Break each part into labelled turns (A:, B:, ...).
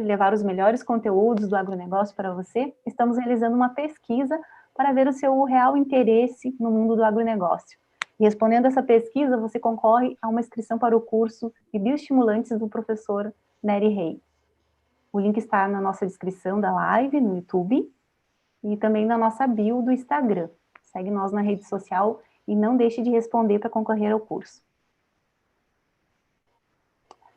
A: sempre levar os melhores conteúdos do agronegócio para você, estamos realizando uma pesquisa para ver o seu real interesse no mundo do agronegócio. E respondendo essa pesquisa, você concorre a uma inscrição para o curso de Bioestimulantes do professor Nery Rey. O link está na nossa descrição da live, no YouTube, e também na nossa bio do Instagram. Segue nós na rede social e não deixe de responder para concorrer ao curso.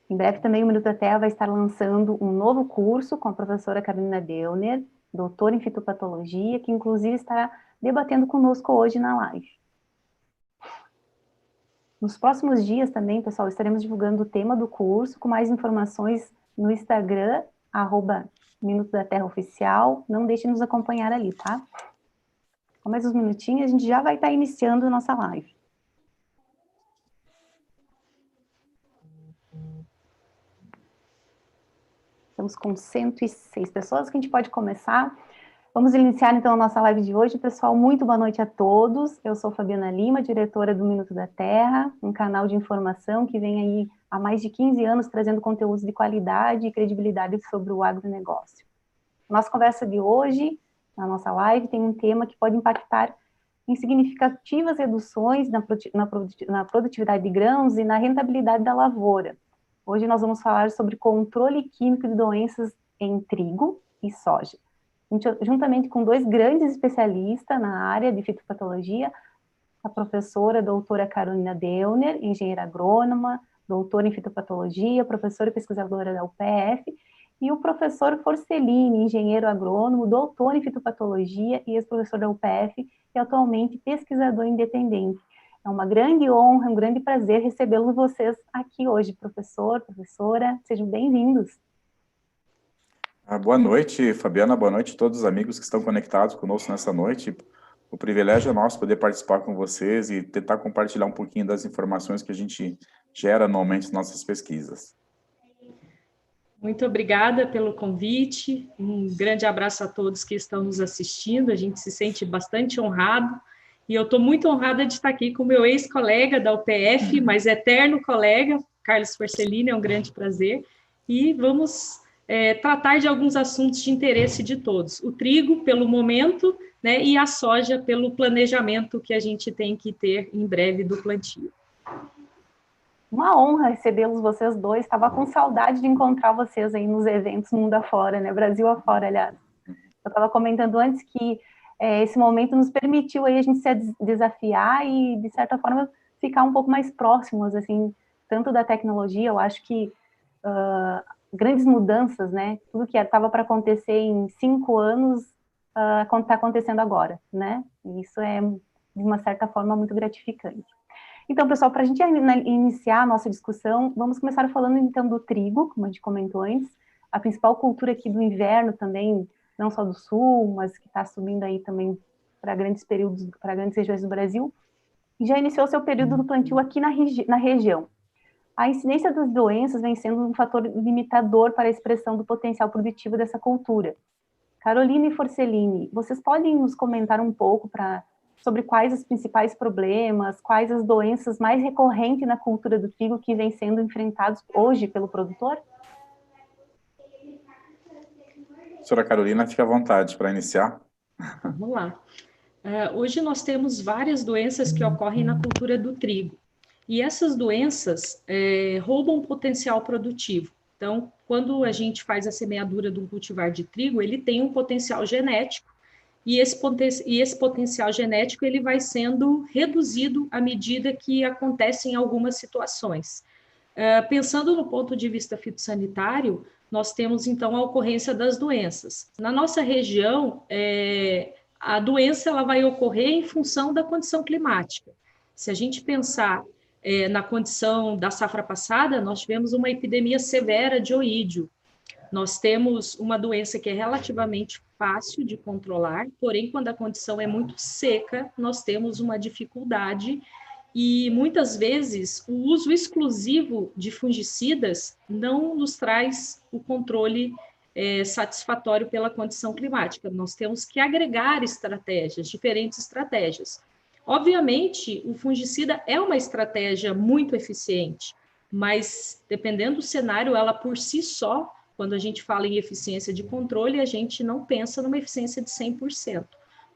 A: Em breve também o Minuto da Terra vai estar lançando um novo curso com a professora Carolina Deuner, doutora em fitopatologia, que inclusive está debatendo conosco hoje na live. Nos próximos dias também, pessoal, estaremos divulgando o tema do curso, com mais informações no Instagram, @Minuto da Terra Oficial. Não deixe de nos acompanhar ali, tá? Com mais uns minutinhos, a gente já vai estar iniciando a nossa live. Estamos com 106 pessoas, que a gente pode começar. Vamos iniciar, então, a nossa live de hoje. Pessoal, muito boa noite a todos. Eu sou Fabiana Lima, diretora do Minuto da Terra, um canal de informação que vem aí há mais de 15 anos trazendo conteúdos de qualidade e credibilidade sobre o agronegócio. Nossa conversa de hoje, na nossa live, tem um tema que pode impactar em significativas reduções na produtividade de grãos e na rentabilidade da lavoura. Hoje nós vamos falar sobre controle químico de doenças em trigo e soja, juntamente com dois grandes especialistas na área de fitopatologia, a professora doutora Carolina Deuner, engenheira agrônoma, doutora em fitopatologia, professora e pesquisadora da UPF, e o professor Forcellini, engenheiro agrônomo, doutor em fitopatologia e ex-professor da UPF, e atualmente pesquisador independente. É uma grande honra, um grande prazer recebê-los vocês aqui hoje, professor, professora, sejam bem-vindos.
B: Boa noite, Fabiana, boa noite a todos os amigos que estão conectados conosco nessa noite. O privilégio é nosso poder participar com vocês e tentar compartilhar um pouquinho das informações que a gente gera anualmente nas nossas pesquisas.
C: Muito obrigada pelo convite, um grande abraço a todos que estão nos assistindo, a gente se sente bastante honrado, e eu estou muito honrada de estar aqui com o meu ex-colega da UPF, mas eterno colega, Carlos Forcellini, é um grande prazer, e vamos tratar de alguns assuntos de interesse de todos. O trigo, pelo momento, né, e a soja, pelo planejamento que a gente tem que ter em breve do plantio.
A: Uma honra recebê-los vocês dois, estava com saudade de encontrar vocês aí nos eventos mundo afora, né, Brasil afora, aliás. Eu estava comentando antes que esse momento nos permitiu aí a gente se desafiar e, de certa forma, ficar um pouco mais próximos, assim, tanto da tecnologia, eu acho que grandes mudanças, né, tudo que estava para acontecer em 5 anos está acontecendo agora, né, e isso é, de uma certa forma, muito gratificante. Então, pessoal, para a gente iniciar a nossa discussão, vamos começar falando, então, do trigo, como a gente comentou antes, a principal cultura aqui do inverno também, não só do sul, mas que está subindo aí também para grandes períodos, para grandes regiões do Brasil, e já iniciou seu período do plantio aqui na região. A incidência das doenças vem sendo um fator limitador para a expressão do potencial produtivo dessa cultura. Carolina e Forcellini, vocês podem nos comentar um pouco sobre quais os principais problemas, quais as doenças mais recorrentes na cultura do trigo que vêm sendo enfrentados hoje pelo produtor?
B: Professora Carolina, fique à vontade para iniciar.
C: Vamos lá. Hoje nós temos várias doenças que ocorrem na cultura do trigo. E essas doenças roubam potencial produtivo. Então, quando a gente faz a semeadura de um cultivar de trigo, ele tem um potencial genético, e esse potencial genético ele vai sendo reduzido à medida que acontecem algumas situações. Pensando no ponto de vista fitossanitário, nós temos, então, a ocorrência das doenças. Na nossa região, a doença ela vai ocorrer em função da condição climática. Se a gente pensar na condição da safra passada, nós tivemos uma epidemia severa de oídio. Nós temos uma doença que é relativamente fácil de controlar, porém, quando a condição é muito seca, nós temos uma dificuldade e, muitas vezes, o uso exclusivo de fungicidas não nos traz o controle satisfatório pela condição climática. Nós temos que agregar estratégias, diferentes estratégias. Obviamente, o fungicida é uma estratégia muito eficiente, mas, dependendo do cenário, ela por si só Quando a gente fala em eficiência de controle, a gente não pensa numa eficiência de 100%.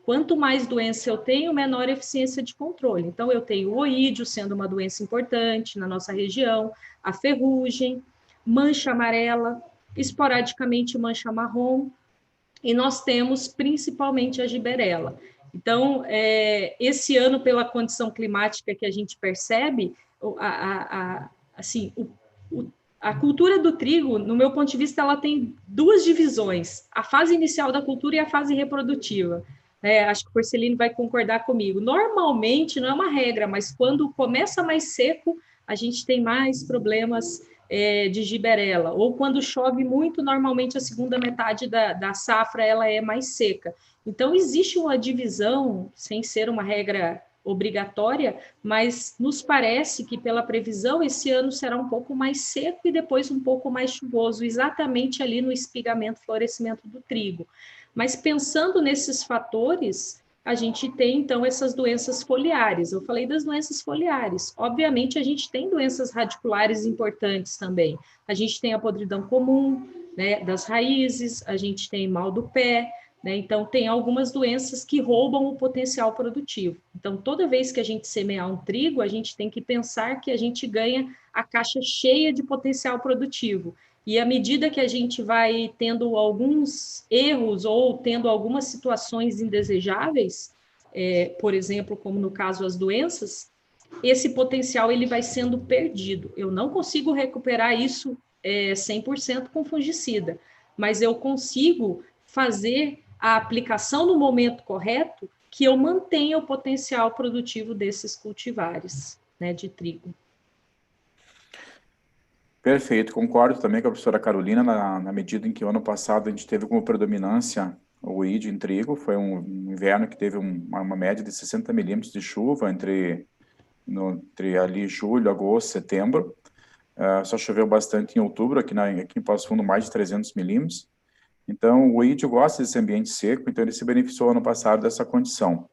C: Quanto mais doença eu tenho, menor eficiência de controle. Então, eu tenho o oídio sendo uma doença importante na nossa região, a ferrugem, mancha amarela, esporadicamente mancha marrom, e nós temos principalmente a giberela. Então, esse ano, pela condição climática que a gente percebe, assim, a cultura do trigo, no meu ponto de vista, ela tem duas divisões: a fase inicial da cultura e a fase reprodutiva. Acho que o Forcelino vai concordar comigo. Normalmente, não é uma regra, mas quando começa mais seco, a gente tem mais problemas de giberela. Ou quando chove muito, normalmente a segunda metade da safra ela é mais seca. Então, existe uma divisão, sem ser uma regra obrigatória, mas nos parece que, pela previsão, esse ano será um pouco mais seco e depois um pouco mais chuvoso, exatamente ali no espigamento, florescimento do trigo. Mas pensando nesses fatores, a gente tem, então, essas doenças foliares. Eu falei das doenças foliares. Obviamente, a gente tem doenças radiculares importantes também. A gente tem a podridão comum, né, das raízes, a gente tem mal do pé, né? Então, tem algumas doenças que roubam o potencial produtivo. Então, toda vez que a gente semear um trigo, a gente tem que pensar que a gente ganha a caixa cheia de potencial produtivo. E à medida que a gente vai tendo alguns erros ou tendo algumas situações indesejáveis, por exemplo, como no caso as doenças, esse potencial ele vai sendo perdido. Eu não consigo recuperar isso 100% com fungicida, mas eu consigo fazer a aplicação no momento correto que eu mantenha o potencial produtivo desses cultivares, né, de trigo.
B: Perfeito, concordo também com a professora Carolina, na medida em que o ano passado a gente teve como predominância o oídio em trigo. Foi um inverno que teve uma média de 60 milímetros de chuva entre ali julho, agosto, setembro. Só choveu bastante em outubro, aqui em Passo Fundo mais de 300 milímetros. Então, o oídio gosta desse ambiente seco, então ele se beneficiou ano passado dessa condição.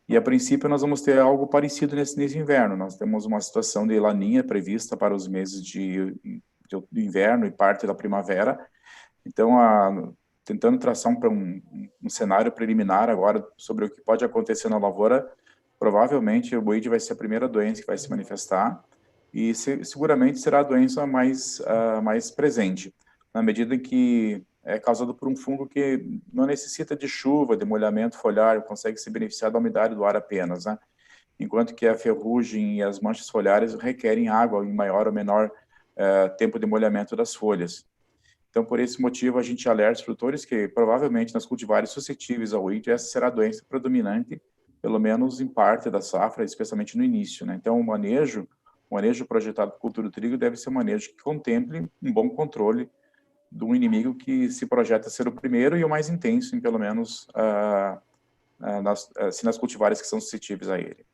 B: E, a princípio, nós vamos ter algo parecido nesse inverno. Nós temos uma situação de laninha prevista para os meses de inverno e parte da primavera. Então, tentando traçar um cenário preliminar agora sobre o que pode acontecer na lavoura, provavelmente o oídio vai ser a primeira doença que vai se manifestar e seguramente será a doença mais presente, na medida em que é causado por um fungo que não necessita de chuva, de molhamento foliar, consegue se beneficiar da umidade do ar apenas, né? Enquanto que a ferrugem e as manchas foliares requerem água em maior ou menor tempo de molhamento das folhas. Então, por esse motivo, a gente alerta os produtores que, provavelmente, nas cultivares suscetíveis ao oídio, essa será a doença predominante, pelo menos em parte da safra, especialmente no início, né? Então, o manejo projetado para a cultura do trigo deve ser um manejo que contemple um bom controle de um inimigo que se projeta ser o primeiro e o mais intenso, em pelo menos nas cultivares que são suscetíveis a ele.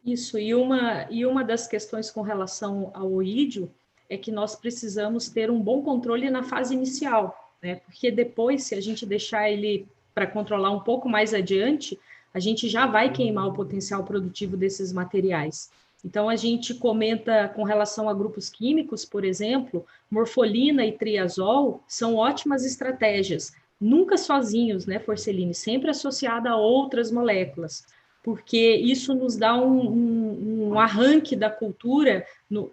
C: Isso, e uma das questões com relação ao oídio é que nós precisamos ter um bom controle na fase inicial, né? Porque depois, se a gente deixar ele para controlar um pouco mais adiante, a gente já vai queimar o potencial produtivo desses materiais. Então, a gente comenta com relação a grupos químicos, por exemplo, morfolina e triazol são ótimas estratégias, nunca sozinhos, né, Forcelini? Sempre associada a outras moléculas, porque isso nos dá um arranque da cultura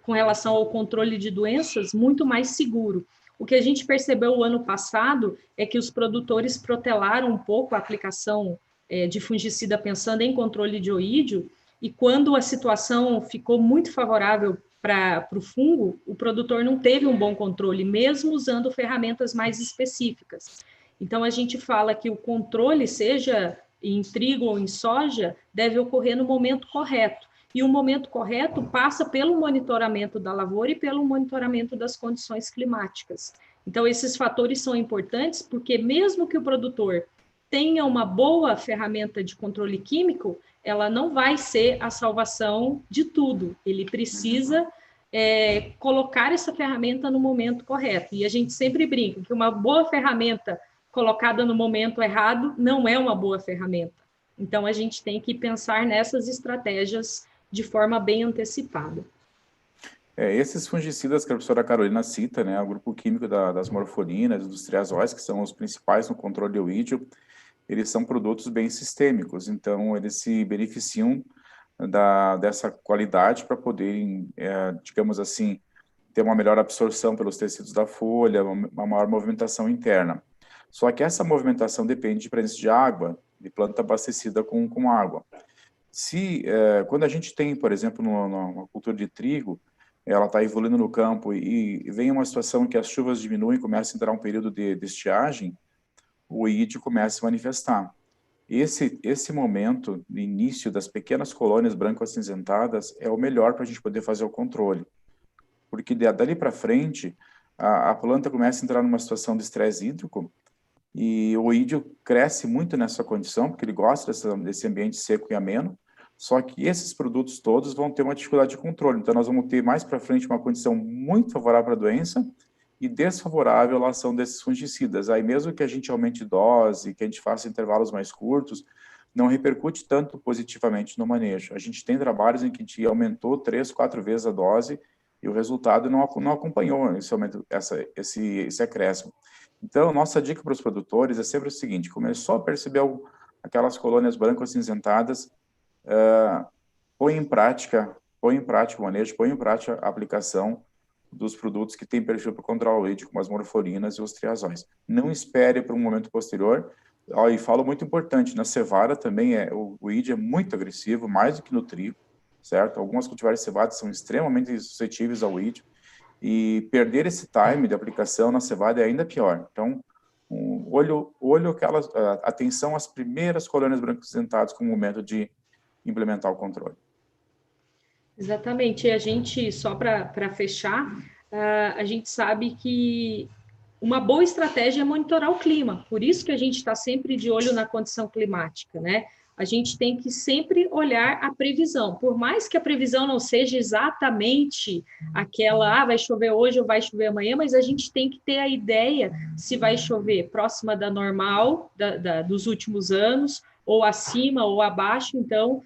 C: com relação ao controle de doenças muito mais seguro. O que a gente percebeu o ano passado é que os produtores protelaram um pouco a aplicação de fungicida pensando em controle de oídio, e quando a situação ficou muito favorável para o fungo, o produtor não teve um bom controle, mesmo usando ferramentas mais específicas. Então, a gente fala que o controle, seja em trigo ou em soja, deve ocorrer no momento correto. E o momento correto passa pelo monitoramento da lavoura e pelo monitoramento das condições climáticas. Então, esses fatores são importantes porque, mesmo que o produtor tenha uma boa ferramenta de controle químico, ela não vai ser a salvação de tudo. Ele precisa colocar essa ferramenta no momento correto. E a gente sempre brinca que uma boa ferramenta colocada no momento errado não é uma boa ferramenta. Então, a gente tem que pensar nessas estratégias de forma bem antecipada.
B: Esses fungicidas que a professora Carolina cita, né, o grupo químico das morfolinas, dos triazóis, que são os principais no controle de oídio, eles são produtos bem sistêmicos, então eles se beneficiam dessa qualidade para poderem, digamos assim, ter uma melhor absorção pelos tecidos da folha, uma maior movimentação interna. Só que essa movimentação depende de presença de água, de planta abastecida com água. Quando a gente tem, por exemplo, numa cultura de trigo, ela está evoluindo no campo e vem uma situação que as chuvas diminuem, começa a entrar um período de estiagem, o oídio começa a se manifestar. Esse momento, de início das pequenas colônias branco-acinzentadas, é o melhor para a gente poder fazer o controle. Porque dali para frente, a planta começa a entrar numa situação de estresse hídrico e o oídio cresce muito nessa condição, porque ele gosta desse ambiente seco e ameno, só que esses produtos todos vão ter uma dificuldade de controle. Então, nós vamos ter mais para frente uma condição muito favorável para a doença e desfavorável à ação desses fungicidas. Aí, mesmo que a gente aumente dose, que a gente faça intervalos mais curtos, não repercute tanto positivamente no manejo. A gente tem trabalhos em que a gente aumentou 3, 4 vezes a dose e o resultado não acompanhou esse acréscimo. Então, nossa dica para os produtores é sempre o seguinte: começou a perceber aquelas colônias branco-acinzentadas, põe em prática o manejo, põe em prática a aplicação dos produtos que têm perfil para controlar o oídio, como as morfolinas e os triazóis. Não espere para um momento posterior. E falo muito importante, na cevada também o oídio é muito agressivo, mais do que no trigo, certo? Algumas cultivares de cevada são extremamente suscetíveis ao oídio, e perder esse time de aplicação na cevada é ainda pior. Então, atenção às primeiras colônias branco-acinzentadas como momento de implementar o controle.
C: Exatamente. A gente, só para fechar, a gente sabe que uma boa estratégia é monitorar o clima. Por isso que a gente está sempre de olho na condição climática, né? A gente tem que sempre olhar a previsão. Por mais que a previsão não seja exatamente aquela, vai chover hoje ou vai chover amanhã, mas a gente tem que ter a ideia se vai chover próxima da normal, dos últimos anos, ou acima ou abaixo. Então,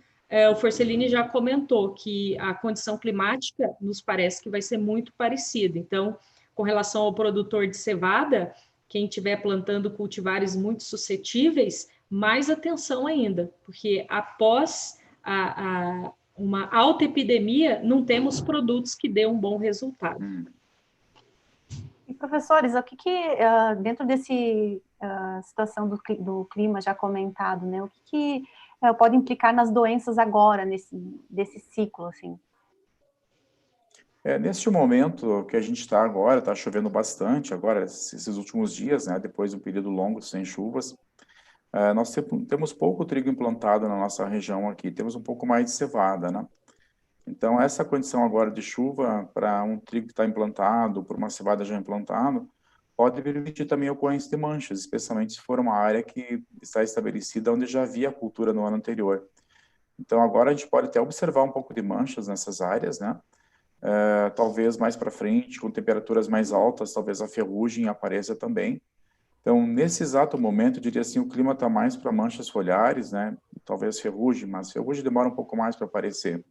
C: o Forcellini já comentou que a condição climática nos parece que vai ser muito parecida. Então, com relação ao produtor de cevada, quem estiver plantando cultivares muito suscetíveis, mais atenção ainda, porque após uma alta epidemia, não temos produtos que dêem um bom resultado.
A: E, professores, o que dentro desse situação do clima já comentado, né, o que pode implicar nas doenças agora, desse ciclo, assim?
B: Neste momento que a gente está agora, está chovendo bastante agora, esses últimos dias, né, depois de um período longo sem chuvas, nós temos pouco trigo implantado na nossa região aqui, temos um pouco mais de cevada, né? Então, essa condição agora de chuva para um trigo que está implantado, por uma cevada já implantada, pode permitir também a ocorrência de manchas, especialmente se for uma área que está estabelecida onde já havia cultura no ano anterior. Então, agora a gente pode até observar um pouco de manchas nessas áreas, né? Talvez mais para frente, com temperaturas mais altas, talvez a ferrugem apareça também. Então, nesse exato momento, eu diria assim, o clima está mais para manchas foliares, né? Talvez ferrugem, mas ferrugem demora um pouco mais para aparecer.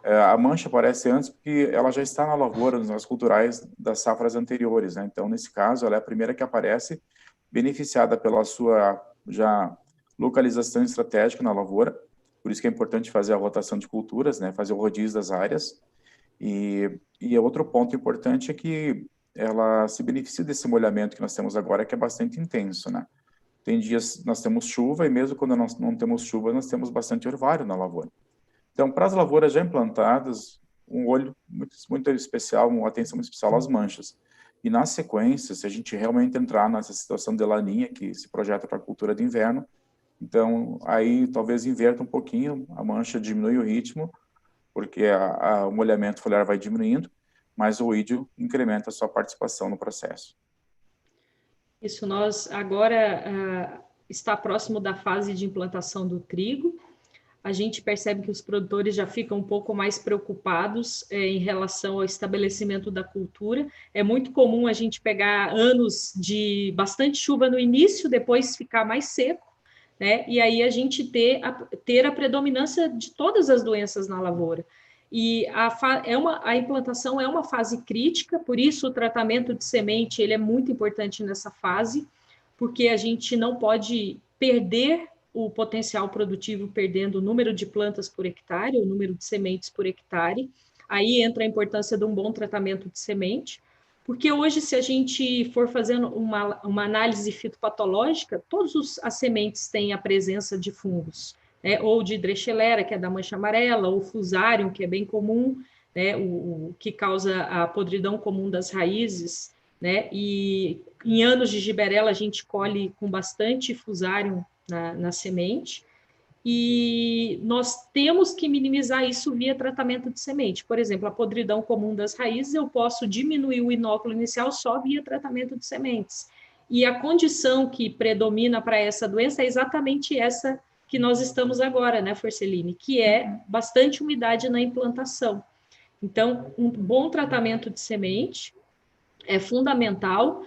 B: A mancha aparece antes porque ela já está na lavoura, nas culturais das safras anteriores, né? Então, nesse caso, ela é a primeira que aparece, beneficiada pela sua já localização estratégica na lavoura. Por isso que é importante fazer a rotação de culturas, né? Fazer o rodízio das áreas. E outro ponto importante é que ela se beneficia desse molhamento que nós temos agora, que é bastante intenso, né? Tem dias nós temos chuva e mesmo quando nós não temos chuva, nós temos bastante orvalho na lavoura. Então, para as lavouras já implantadas, um olho muito especial, uma atenção muito especial às manchas. E na sequência, se a gente realmente entrar nessa situação de laninha, que se projeta para a cultura de inverno, então aí talvez inverta um pouquinho, a mancha diminui o ritmo, porque o molhamento foliar vai diminuindo, mas o oídio incrementa a sua participação no processo.
C: Isso, nós agora está próximo da fase de implantação do trigo. A gente percebe que os produtores já ficam um pouco mais preocupados em relação ao estabelecimento da cultura. É muito comum a gente pegar anos de bastante chuva no início, depois ficar mais seco, né? E aí a gente ter a predominância de todas as doenças na lavoura. E a implantação é uma fase crítica, por isso o tratamento de semente ele é muito importante nessa fase, porque a gente não pode perder o potencial produtivo perdendo o número de plantas por hectare, o número de sementes por hectare. Aí entra a importância de um bom tratamento de semente, porque hoje, se a gente for fazendo uma análise fitopatológica, todas as sementes têm a presença de fungos, né? Ou de Drechellera, que é da mancha amarela, ou Fusarium, que é bem comum, né? O que causa a podridão comum das raízes, né? E em anos de giberela, a gente colhe com bastante Fusarium na semente, e nós temos que minimizar isso via tratamento de semente. Por exemplo, a podridão comum das raízes, eu posso diminuir o inóculo inicial só via tratamento de sementes. E a condição que predomina para essa doença é exatamente essa que nós estamos agora, né, Forcelini? Que é bastante umidade na implantação. Então, um bom tratamento de semente é fundamental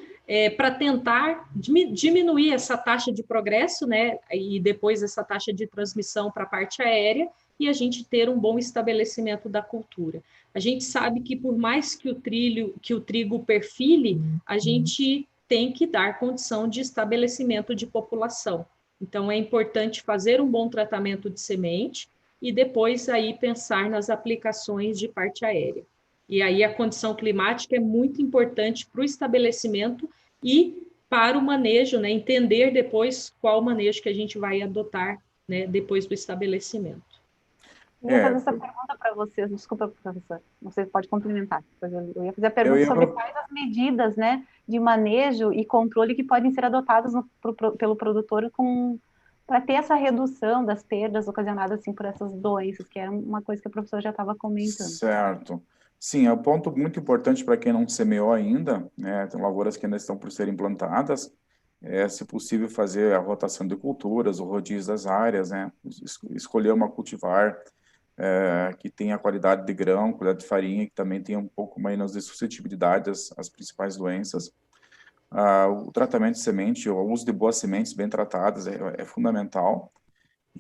C: para tentar diminuir essa taxa de progresso, né, e depois essa taxa de transmissão para a parte aérea, e a gente ter um bom estabelecimento da cultura. A gente sabe que por mais que o trigo perfile, a gente tem que dar condição de estabelecimento de população. Então, é importante fazer um bom tratamento de semente e depois aí pensar nas aplicações de parte aérea. E aí a condição climática é muito importante para o estabelecimento e para o manejo, né? Entender depois qual manejo que a gente vai adotar, né? Depois do estabelecimento.
A: Eu ia fazer essa pergunta para vocês, desculpa, professor, você pode complementar. Eu ia fazer a pergunta sobre quais as medidas, né, de manejo e controle que podem ser adotadas pelo produtor para ter essa redução das perdas ocasionadas assim, por essas doenças, que é uma coisa que o professor já estava comentando.
B: Certo. Sim, é um ponto muito importante para quem não semeou ainda, né, tem lavouras que ainda estão por serem implantadas, se possível fazer a rotação de culturas, o rodízio das áreas, né, escolher uma cultivar que tenha qualidade de grão, qualidade de farinha, que também tenha um pouco menos de suscetibilidade às principais doenças. O tratamento de semente, o uso de boas sementes bem tratadas é fundamental.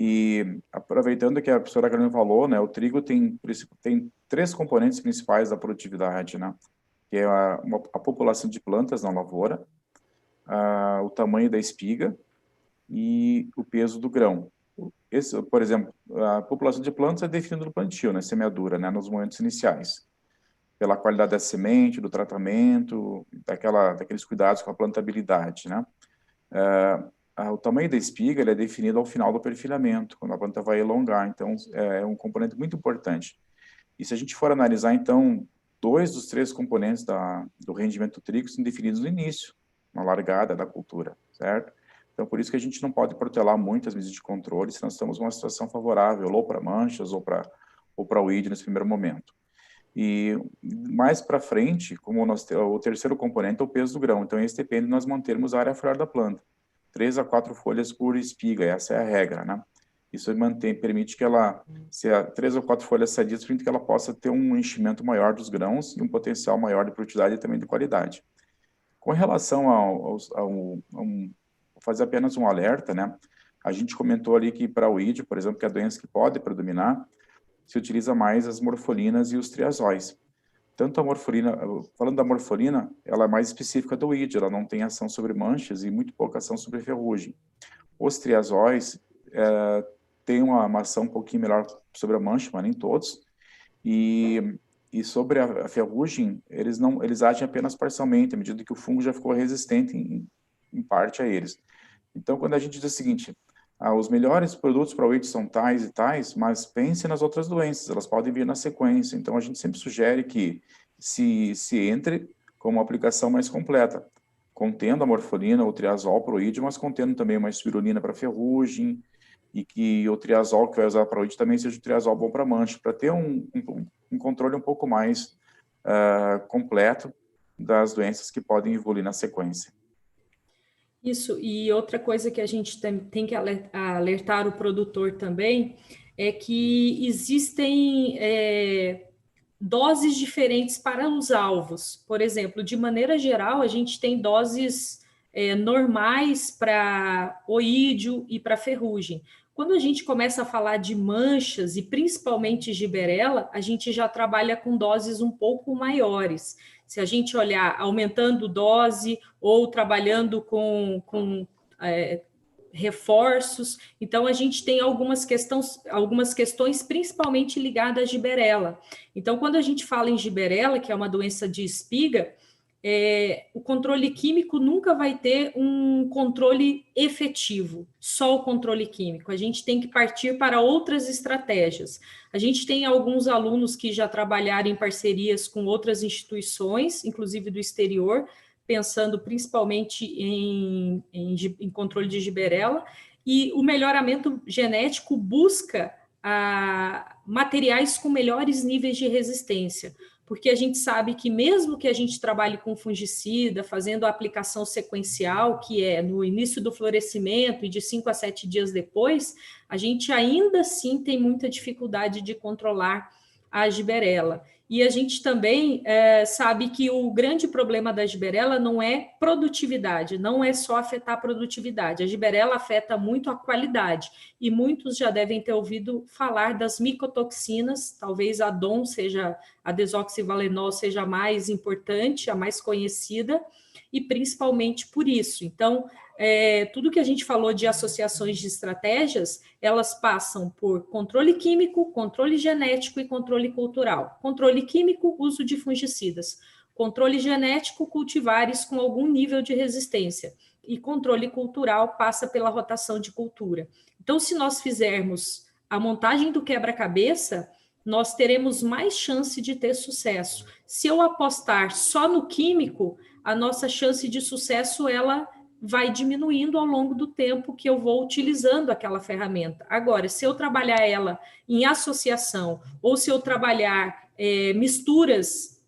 B: E aproveitando que a professora Carolina falou, né, o trigo tem 3 componentes principais da produtividade, né, que é a população de plantas na lavoura, o tamanho da espiga e o peso do grão. Por exemplo, a população de plantas é definida no plantio, na semeadura, né, nos momentos iniciais, pela qualidade da semente, do tratamento, daqueles cuidados com a plantabilidade, né. O tamanho da espiga ele é definido ao final do perfilhamento, quando a planta vai elongar, então é um componente muito importante. E se a gente for analisar, então, 2 dos 3 componentes do rendimento do trigo são definidos no início, na largada da cultura, certo? Então, por isso que a gente não pode protelar muito as medidas de controle, se nós estamos numa situação favorável, ou para manchas, ou para o ID nesse primeiro momento. E mais para frente, como o terceiro componente é o peso do grão, então esse depende de nós mantermos a área foliar da planta. 3 a 4 folhas por espiga, essa é a regra, né? Isso permite que ela, se a 3 ou 4 folhas sadias, permite que ela possa ter um enchimento maior dos grãos e um potencial maior de produtividade e também de qualidade. Com relação vou fazer apenas um alerta, né? A gente comentou ali que para o ID, por exemplo, que é a doença que pode predominar, se utiliza mais as morfolinas e os triazóis. Tanto a morfolina, falando da morfolina, ela é mais específica do ID, ela não tem ação sobre manchas e muito pouca ação sobre ferrugem. Os triazóis têm uma ação um pouquinho melhor sobre a mancha, mas nem todos. E sobre a ferrugem, eles agem apenas parcialmente, à medida que o fungo já ficou resistente em parte a eles. Então, quando a gente diz o seguinte, os melhores produtos para o ID são tais e tais, mas pense nas outras doenças, elas podem vir na sequência. Então, a gente sempre sugere que se entre com uma aplicação mais completa, contendo a morfolina ou triazol para o ID, mas contendo também uma espirulina para ferrugem, e que o triazol que vai usar para o ID também seja o triazol bom para mancha, para ter um controle um pouco mais completo das doenças que podem evoluir na sequência.
C: Isso, e outra coisa que a gente tem que alertar o produtor também é que existem doses diferentes para os alvos. Por exemplo, de maneira geral, a gente tem doses normais para oídio e para ferrugem. Quando a gente começa a falar de manchas e principalmente giberela, a gente já trabalha com doses um pouco maiores. Se a gente olhar aumentando dose ou trabalhando com reforços, então a gente tem algumas questões principalmente ligadas à giberela. Então, quando a gente fala em giberela, que é uma doença de espiga, o controle químico nunca vai ter um controle efetivo, só o controle químico. A gente tem que partir para outras estratégias. A gente tem alguns alunos que já trabalharam em parcerias com outras instituições, inclusive do exterior, pensando principalmente em controle de giberela, e o melhoramento genético busca materiais com melhores níveis de resistência, porque a gente sabe que mesmo que a gente trabalhe com fungicida, fazendo a aplicação sequencial, que é no início do florescimento e de 5 a 7 dias depois, a gente ainda assim tem muita dificuldade de controlar a giberela. E a gente também sabe que o grande problema da giberela não é produtividade, não é só afetar a produtividade. A giberela afeta muito a qualidade, e muitos já devem ter ouvido falar das micotoxinas, talvez a DON seja, a desoxivalenol seja a mais importante, a mais conhecida, e principalmente por isso. Então, tudo que a gente falou de associações de estratégias, elas passam por controle químico, controle genético e controle cultural. Controle químico, uso de fungicidas. Controle genético, cultivares com algum nível de resistência. E controle cultural passa pela rotação de cultura. Então, se nós fizermos a montagem do quebra-cabeça, nós teremos mais chance de ter sucesso. Se eu apostar só no químico, a nossa chance de sucesso, ela vai diminuindo ao longo do tempo que eu vou utilizando aquela ferramenta. Agora, se eu trabalhar ela em associação, ou se eu trabalhar misturas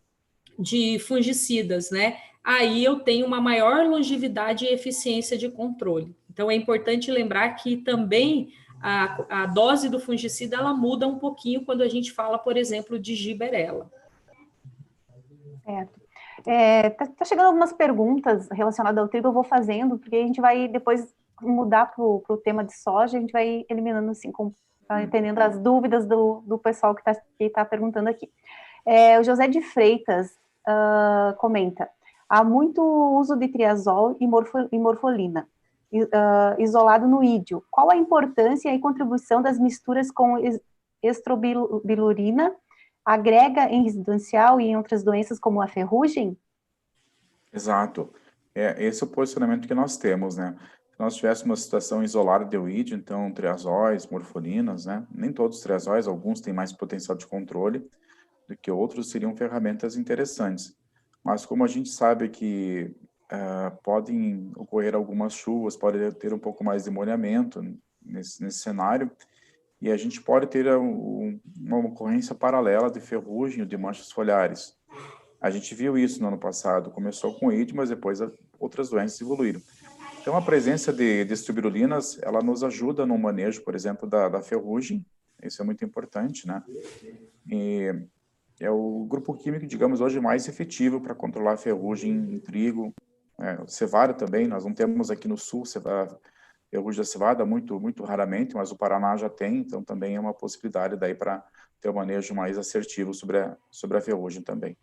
C: de fungicidas, né? Aí eu tenho uma maior longevidade e eficiência de controle. Então, é importante lembrar que também a dose do fungicida, ela muda um pouquinho quando a gente fala, por exemplo, de giberela.
A: Certo. Tá chegando algumas perguntas relacionadas ao trigo, eu vou fazendo, porque a gente vai depois mudar para o tema de soja, a gente vai eliminando assim, entendendo as dúvidas do pessoal que tá perguntando aqui. O José de Freitas comenta: há muito uso de triazol e morfolina isolado no ídio. Qual a importância e contribuição das misturas com estrobilurina? Agrega em residencial e em outras doenças como a ferrugem?
B: Exato. Esse é o posicionamento que nós temos, né? Se nós tivéssemos uma situação isolada de oídio, então triazóis, morfolinas, né? Nem todos os triazóis, alguns têm mais potencial de controle do que outros, seriam ferramentas interessantes. Mas como a gente sabe que podem ocorrer algumas chuvas, pode ter um pouco mais de molhamento nesse cenário, e a gente pode ter uma ocorrência paralela de ferrugem ou de manchas foliares. A gente viu isso no ano passado, começou com ídio, mas depois outras doenças evoluíram. Então, a presença de estrobirulinas, ela nos ajuda no manejo, por exemplo, da ferrugem, isso é muito importante, né? E é o grupo químico, digamos, hoje mais efetivo para controlar a ferrugem em trigo, cevada também, nós não temos aqui no sul ferrugem da cevada, muito, muito raramente, mas o Paraná já tem, então também é uma possibilidade daí para ter um manejo mais assertivo sobre a ferrugem também.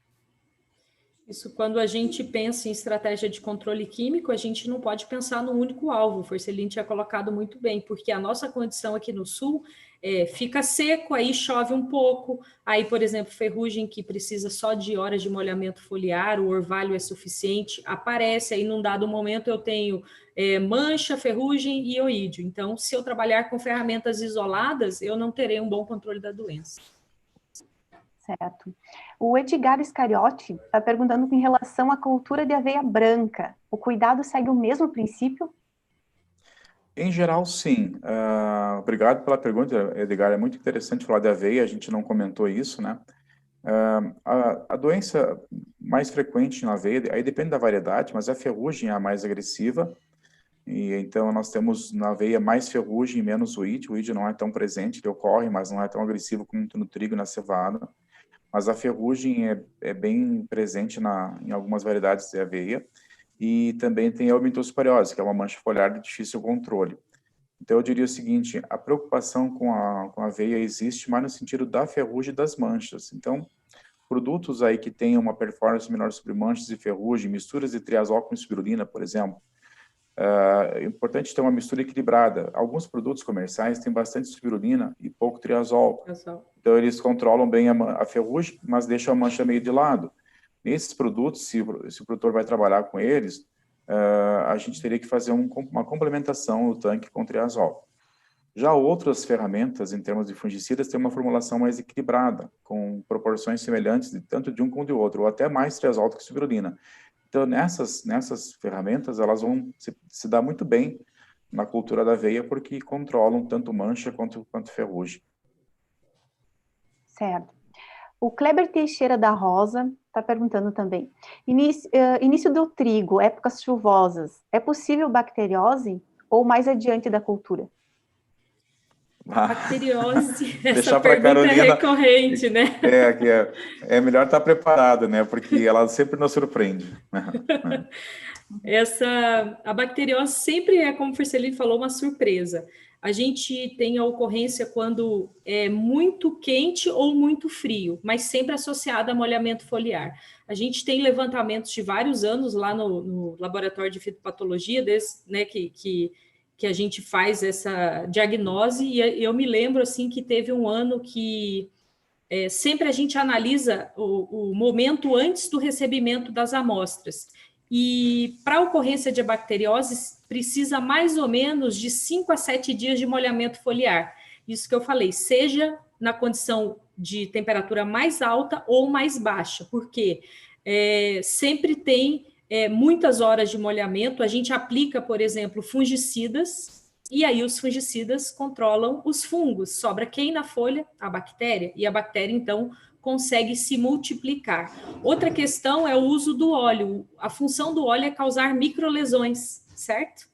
C: Isso, quando a gente pensa em estratégia de controle químico, a gente não pode pensar no único alvo, o Forcelin tinha colocado muito bem, porque a nossa condição aqui no sul fica seco, aí chove um pouco, aí, por exemplo, ferrugem que precisa só de horas de molhamento foliar, o orvalho é suficiente, aparece, aí num dado momento eu tenho mancha, ferrugem e oídio. Então, se eu trabalhar com ferramentas isoladas, eu não terei um bom controle da doença.
A: Certo. O Edgar Iscariote está perguntando em relação à cultura de aveia branca. O cuidado segue o mesmo princípio?
B: Em geral, sim. Obrigado pela pergunta, Edgar. É muito interessante falar de aveia, a gente não comentou isso, né? A doença mais frequente na aveia, aí depende da variedade, mas a ferrugem é a mais agressiva. E então nós temos na aveia mais ferrugem e menos oídio. O ídio não é tão presente, ele ocorre, mas não é tão agressivo como no trigo e na cevada. Mas a ferrugem é bem presente em algumas variedades de aveia. E também tem a helmintosporiose, que é uma mancha foliar de difícil controle. Então, eu diria o seguinte, a preocupação com a aveia existe mais no sentido da ferrugem e das manchas. Então, produtos aí que tenham uma performance menor sobre manchas e ferrugem, misturas de triazol com espirulina, por exemplo, é importante ter uma mistura equilibrada. Alguns produtos comerciais têm bastante espirulina e pouco triazol. Então, eles controlam bem a ferrugem, mas deixam a mancha meio de lado. Nesses produtos, se o produtor vai trabalhar com eles, a gente teria que fazer uma complementação no tanque com triazol. Já outras ferramentas, em termos de fungicidas, têm uma formulação mais equilibrada, com proporções semelhantes tanto de um como de outro, ou até mais triazol do que espirulina. Então, nessas ferramentas, elas vão se dar muito bem na cultura da aveia, porque controlam tanto mancha quanto ferrugem.
A: Certo. O Kleber Teixeira da Rosa está perguntando também. Início do trigo, épocas chuvosas, é possível bacteriose ou mais adiante da cultura?
C: Bacteriose, essa
B: Deixar
C: pergunta
B: Carolina,
C: é recorrente, né?
B: É melhor estar preparado, né? Porque ela sempre nos surpreende.
C: A bacteriose sempre é, como o Fercelino falou, uma surpresa. A gente tem a ocorrência quando é muito quente ou muito frio, mas sempre associada a molhamento foliar. A gente tem levantamentos de vários anos lá no laboratório de fitopatologia, né, que a gente faz essa diagnose, e eu me lembro assim que teve um ano que sempre a gente analisa o momento antes do recebimento das amostras. E para a ocorrência de bacteriose, precisa mais ou menos de 5 a 7 dias de molhamento foliar. Isso que eu falei, seja na condição de temperatura mais alta ou mais baixa, porque sempre tem muitas horas de molhamento. A gente aplica, por exemplo, fungicidas, e aí os fungicidas controlam os fungos. Sobra quem na folha? A bactéria. E a bactéria, então, consegue se multiplicar. Outra questão é o uso do óleo. A função do óleo é causar microlesões, certo?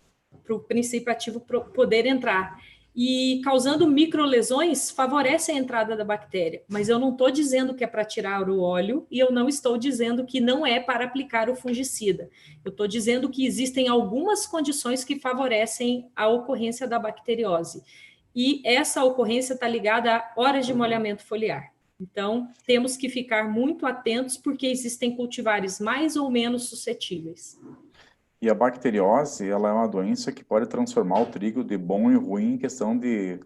C: Para o princípio ativo poder entrar. E causando microlesões favorece a entrada da bactéria. Mas eu não estou dizendo que é para tirar o óleo e eu não estou dizendo que não é para aplicar o fungicida. Eu estou dizendo que existem algumas condições que favorecem a ocorrência da bacteriose. E essa ocorrência está ligada a horas de molhamento foliar. Então, temos que ficar muito atentos porque existem cultivares mais ou menos suscetíveis.
B: E a bacteriose, ela é uma doença que pode transformar o trigo de bom em ruim em questão de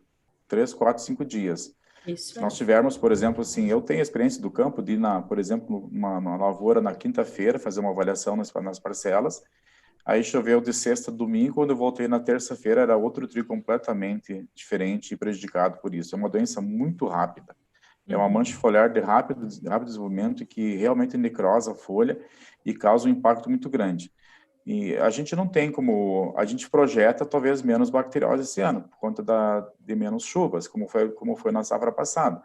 B: 3, 4, 5 dias.
C: Isso.
B: Se nós tivermos, por exemplo, assim, eu tenho experiência do campo de ir, por exemplo, uma lavoura na quinta-feira, fazer uma avaliação nas parcelas, aí choveu de sexta a domingo, quando eu voltei na terça-feira era outro trigo completamente diferente e prejudicado por isso. É uma doença muito rápida. É uma mancha foliar de rápido desenvolvimento que realmente necrosa a folha e causa um impacto muito grande. E a gente não tem como... A gente projeta talvez menos bacteriose esse ano, por conta de menos chuvas, como foi na safra passada.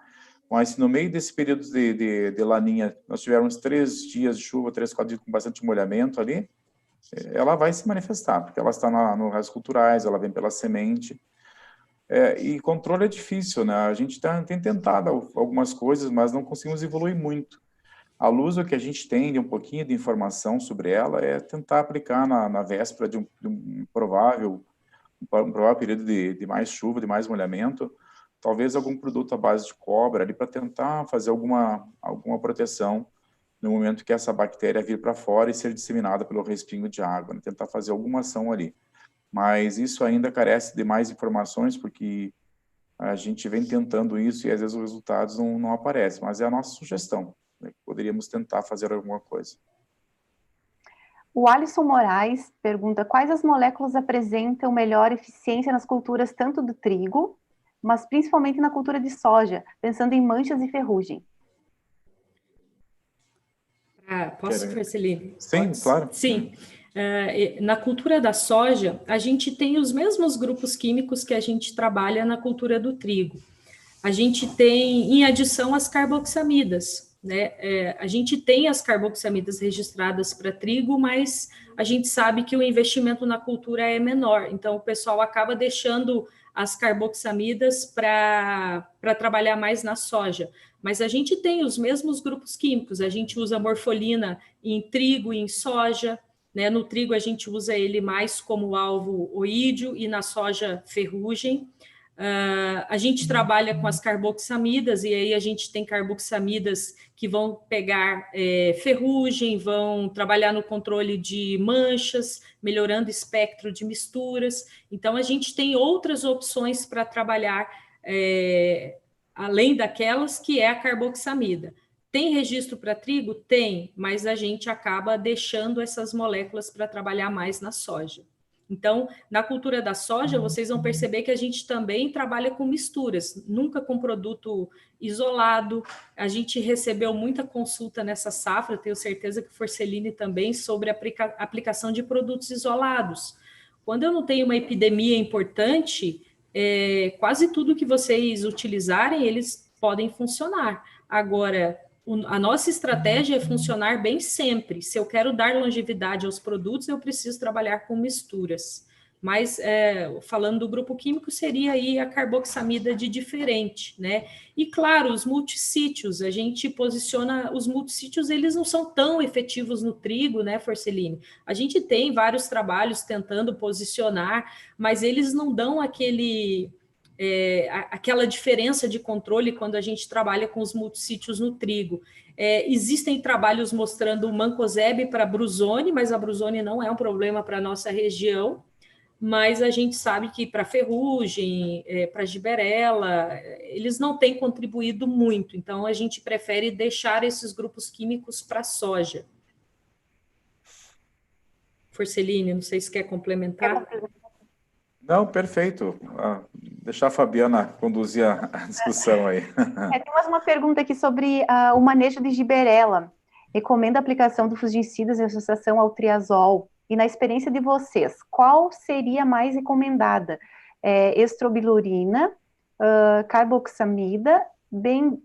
B: Mas se no meio desse período de laninha nós tivermos 3 dias de chuva, 3, 4 dias com bastante molhamento ali, ela vai se manifestar, porque ela está nos raios culturais, ela vem pela semente. E controle é difícil, né? A gente tem tentado algumas coisas, mas não conseguimos evoluir muito. A luz, o que a gente tem de um pouquinho de informação sobre ela é tentar aplicar na véspera de um provável período de mais chuva, de mais molhamento, talvez algum produto à base de cobre ali para tentar fazer alguma proteção no momento que essa bactéria vir para fora e ser disseminada pelo respingo de água, né? Tentar fazer alguma ação ali. Mas isso ainda carece de mais informações, porque a gente vem tentando isso e às vezes os resultados não aparecem, mas é a nossa sugestão. Poderíamos tentar fazer alguma coisa.
A: O Alisson Moraes pergunta quais as moléculas apresentam melhor eficiência nas culturas tanto do trigo, mas principalmente na cultura de soja, pensando em manchas e ferrugem.
C: Posso, Fercelino?
B: Sim, claro.
C: Sim. Na cultura da soja, a gente tem os mesmos grupos químicos que a gente trabalha na cultura do trigo. A gente tem, em adição, as carboxamidas, né? A gente tem as carboxamidas registradas para trigo, mas a gente sabe que o investimento na cultura é menor, então o pessoal acaba deixando as carboxamidas para trabalhar mais na soja. Mas a gente tem os mesmos grupos químicos, a gente usa morfolina em trigo e em soja, né? No trigo a gente usa ele mais como alvo oídio e na soja ferrugem. A gente trabalha com as carboxamidas, e aí a gente tem carboxamidas que vão pegar ferrugem, vão trabalhar no controle de manchas, melhorando o espectro de misturas. Então, a gente tem outras opções para trabalhar, além daquelas que é a carboxamida. Tem registro para trigo? Tem, mas a gente acaba deixando essas moléculas para trabalhar mais na soja. Então, na cultura da soja, vocês vão perceber que a gente também trabalha com misturas, nunca com produto isolado. A gente recebeu muita consulta nessa safra, tenho certeza que o Forcelini também, sobre a aplicação de produtos isolados. Quando eu não tenho uma epidemia importante, quase tudo que vocês utilizarem, eles podem funcionar. Agora, a nossa estratégia é funcionar bem sempre. Se eu quero dar longevidade aos produtos, eu preciso trabalhar com misturas. Mas, falando do grupo químico, seria aí a carboxamida de diferente, né? E, claro, os multissítios, a gente posiciona... Os multissítios, eles não são tão efetivos no trigo, né, Forcelini? A gente tem vários trabalhos tentando posicionar, mas eles não dão aquela diferença de controle quando a gente trabalha com os multissítios no trigo. Existem trabalhos mostrando o mancozeb para brusone, mas a brusone não é um problema para a nossa região, mas a gente sabe que para ferrugem, para giberela, eles não têm contribuído muito, então a gente prefere deixar esses grupos químicos para a soja. Forcelini, não sei se quer complementar.
B: Não, perfeito. Deixar a Fabiana conduzir a discussão aí.
A: Tem mais uma pergunta aqui sobre o manejo de giberela. Recomenda a aplicação dos fungicidas em associação ao triazol. E na experiência de vocês, qual seria mais recomendada? Estrobilurina, carboxamida,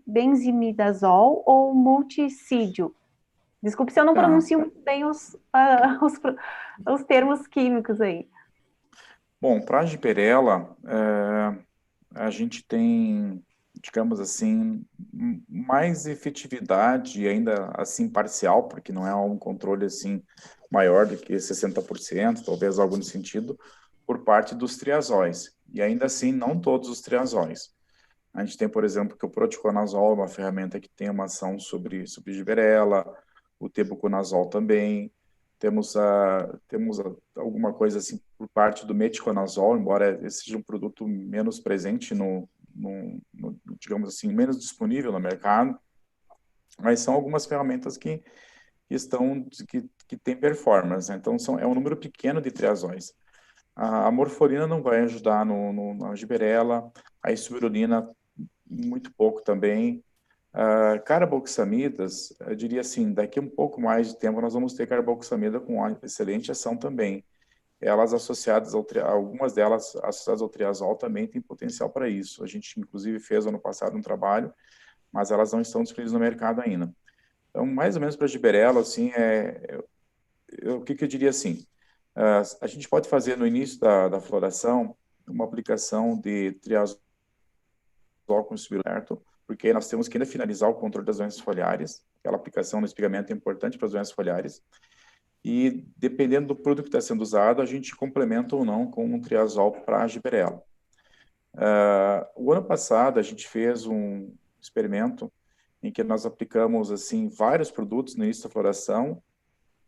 A: benzimidazol ou multissídio? Desculpe se eu não pronuncio muito bem os termos químicos aí.
B: Bom, para a giberela, a gente tem, digamos assim, mais efetividade, ainda assim parcial, porque não é um controle assim maior do que 60%, talvez algo nesse sentido, por parte dos triazóis. E ainda assim, não todos os triazóis. A gente tem, por exemplo, que o proticonazol é uma ferramenta que tem uma ação sobre giberela, o tebuconazol também. Temos alguma coisa assim por parte do meticonazol, embora esse seja um produto menos presente digamos assim, menos disponível no mercado, mas são algumas ferramentas que têm performance, né? Então é um número pequeno de triazóis. A morfolina não vai ajudar na giberela, a espirulina muito pouco também. Carboxamidas, eu diria assim, daqui a um pouco mais de tempo nós vamos ter carboxamida com excelente ação também. Elas associadas algumas delas associadas ao triazol também têm potencial para isso. A gente inclusive fez ano passado um trabalho, mas elas não estão disponíveis no mercado ainda. Então, mais ou menos para a giberela, assim, o que eu diria assim, a gente pode fazer no início da floração uma aplicação de triazol com espirulina, porque nós temos que ainda finalizar o controle das doenças foliares. Aquela aplicação no espigamento é importante para as doenças foliares. E, dependendo do produto que está sendo usado, a gente complementa ou não com um triazol para a giberela. O ano passado, a gente fez um experimento em que nós aplicamos assim vários produtos no início da floração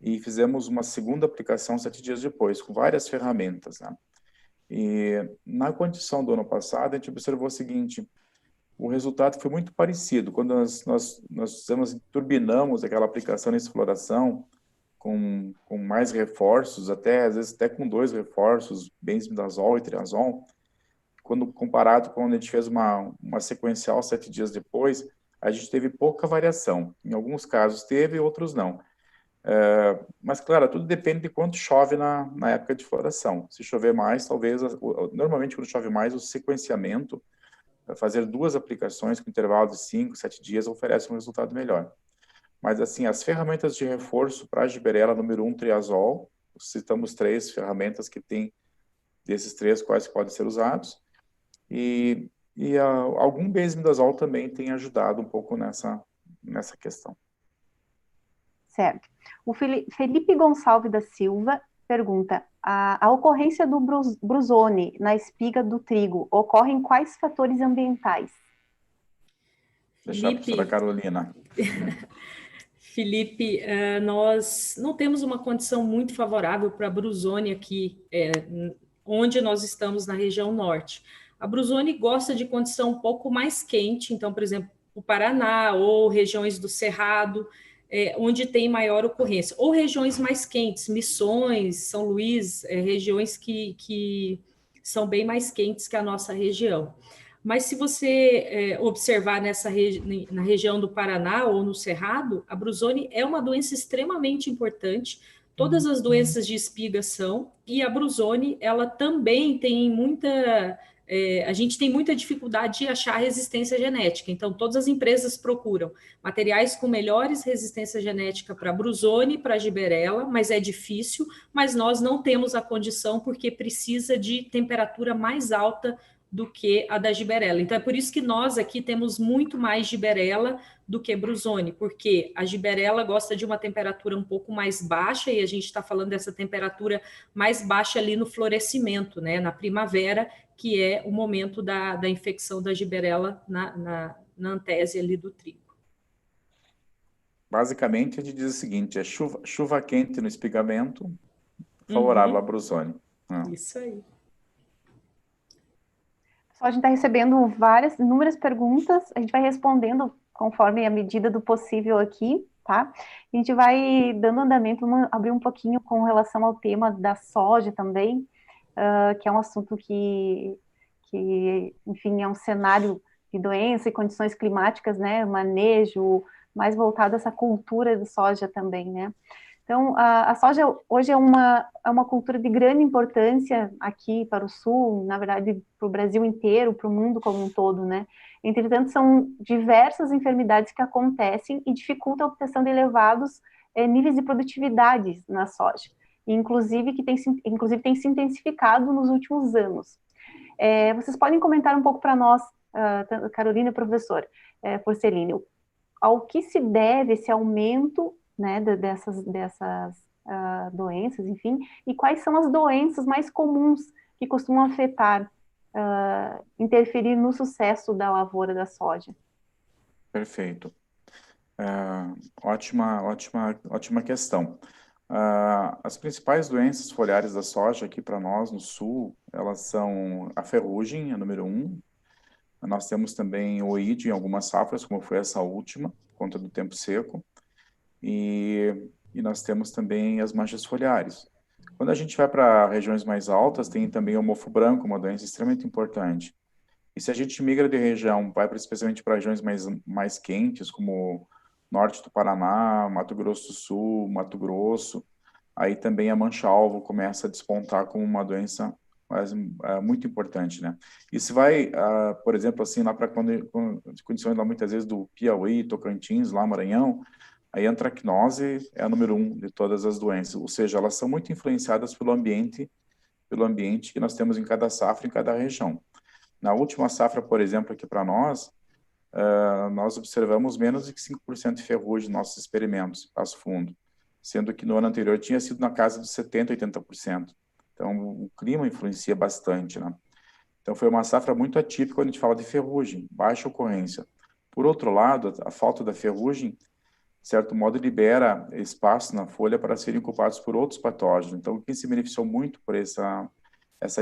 B: e fizemos uma segunda aplicação 7 dias depois, com várias ferramentas, né? E na condição do ano passado, a gente observou o seguinte: o resultado foi muito parecido. Quando nós turbinamos aquela aplicação nessa floração, com mais reforços, às vezes até com 2 reforços, benzimidazol e triazol, quando comparado com quando a gente fez uma sequencial 7 dias depois, a gente teve pouca variação. Em alguns casos teve, outros não. Mas, claro, tudo depende de quanto chove na época de floração. Se chover mais, talvez, normalmente quando chove mais, o sequenciamento, fazer 2 aplicações com intervalo de 5, 7 dias, oferece um resultado melhor. Mas, assim, as ferramentas de reforço para a giberela, número 1, triazol, citamos 3 ferramentas que tem, desses 3, quais podem ser usados, e algum benzimidazol também tem ajudado um pouco nessa questão.
A: Certo. O Felipe Gonçalves da Silva pergunta, a ocorrência do brusone na espiga do trigo ocorre em quais fatores ambientais?
B: Deixar a professora Carolina.
C: Felipe, nós não temos uma condição muito favorável para a brusone aqui, onde nós estamos na região norte. A brusone gosta de condição um pouco mais quente, então, por exemplo, o Paraná ou regiões do Cerrado, onde tem maior ocorrência, ou regiões mais quentes, Missões, São Luís, regiões que são bem mais quentes que a nossa região. Mas se você observar na região do Paraná ou no Cerrado, a brusone é uma doença extremamente importante. Todas as doenças de espiga são, e a brusone, ela também tem muita... a gente tem muita dificuldade de achar resistência genética, então todas as empresas procuram materiais com melhores resistência genética para brusone, para giberela, mas é difícil, mas nós não temos a condição porque precisa de temperatura mais alta do que a da giberela. Então, é por isso que nós aqui temos muito mais giberela do que brusone, porque a giberela gosta de uma temperatura um pouco mais baixa, e a gente está falando dessa temperatura mais baixa ali no florescimento, né, na primavera, que é o momento da infecção da giberela na antese ali do trigo.
B: Basicamente, a gente diz o seguinte, é chuva quente no espigamento, favorável à brusone.
C: Isso aí.
A: A gente está recebendo inúmeras perguntas, a gente vai respondendo conforme a medida do possível aqui, tá? A gente vai dando andamento, vamos abrir um pouquinho com relação ao tema da soja também, que é um assunto que, enfim, é um cenário de doença e condições climáticas, né? Manejo mais voltado a essa cultura de soja também, né? Então, a soja hoje é uma cultura de grande importância aqui para o Sul, na verdade, para o Brasil inteiro, para o mundo como um todo, né? Entretanto, são diversas enfermidades que acontecem e dificultam a obtenção de elevados níveis de produtividade na soja, inclusive tem se intensificado nos últimos anos. Vocês podem comentar um pouco para nós, Carolina e professor Forcellini, ao que se deve esse aumento, né, dessas doenças, enfim, e quais são as doenças mais comuns que costumam afetar, interferir no sucesso da lavoura da soja?
B: Perfeito. Ótima questão. As principais doenças foliares da soja aqui para nós no sul, elas são a ferrugem, a número 1. Nós temos também o oídio em algumas safras, como foi essa última, por conta do tempo seco. E nós temos também as manchas foliares. Quando a gente vai para regiões mais altas, tem também o mofo branco, uma doença extremamente importante. E se a gente migra de região, vai especialmente para regiões mais quentes, como norte do Paraná, Mato Grosso do Sul, Mato Grosso, aí também a mancha-alvo começa a despontar como uma doença muito importante, né? E se vai, por exemplo, assim, lá para condições lá muitas vezes do Piauí, Tocantins, lá Maranhão, aí a antracnose é a número 1 de todas as doenças, ou seja, elas são muito influenciadas pelo ambiente que nós temos em cada safra, em cada região. Na última safra, por exemplo, aqui para nós observamos menos de 5% de ferrugem nos nossos experimentos, Passo Fundo, sendo que no ano anterior tinha sido na casa de 70%, 80%. Então, o clima influencia bastante, né? Então, foi uma safra muito atípica quando a gente fala de ferrugem, baixa ocorrência. Por outro lado, a falta da ferrugem, de certo modo, libera espaço na folha para serem ocupados por outros patógenos. Então, quem se beneficiou muito por essa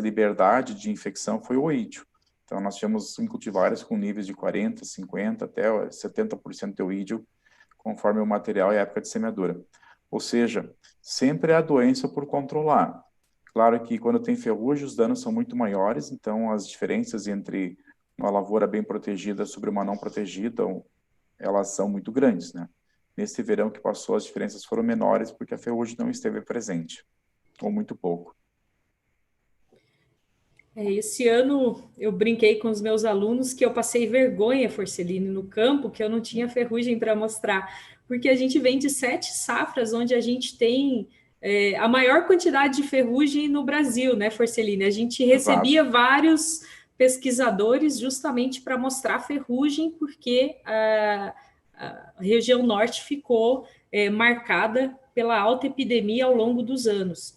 B: liberdade de infecção foi o oídio. Então, nós tivemos cultivares com níveis de 40%, 50%, até 70% de oídio, conforme o material e a época de semeadura. Ou seja, sempre há doença por controlar. Claro que quando tem ferrugem, os danos são muito maiores, então as diferenças entre uma lavoura bem protegida sobre uma não protegida, elas são muito grandes, né? Nesse verão que passou, as diferenças foram menores porque a ferrugem não esteve presente, ou muito pouco.
C: Esse ano eu brinquei com os meus alunos que eu passei vergonha, Forcellini, no campo, que eu não tinha ferrugem para mostrar, porque a gente vem de 7 safras onde a gente tem a maior quantidade de ferrugem no Brasil, né, Forcellini? A gente recebia vários pesquisadores justamente para mostrar ferrugem, porque a região norte ficou marcada pela alta epidemia ao longo dos anos.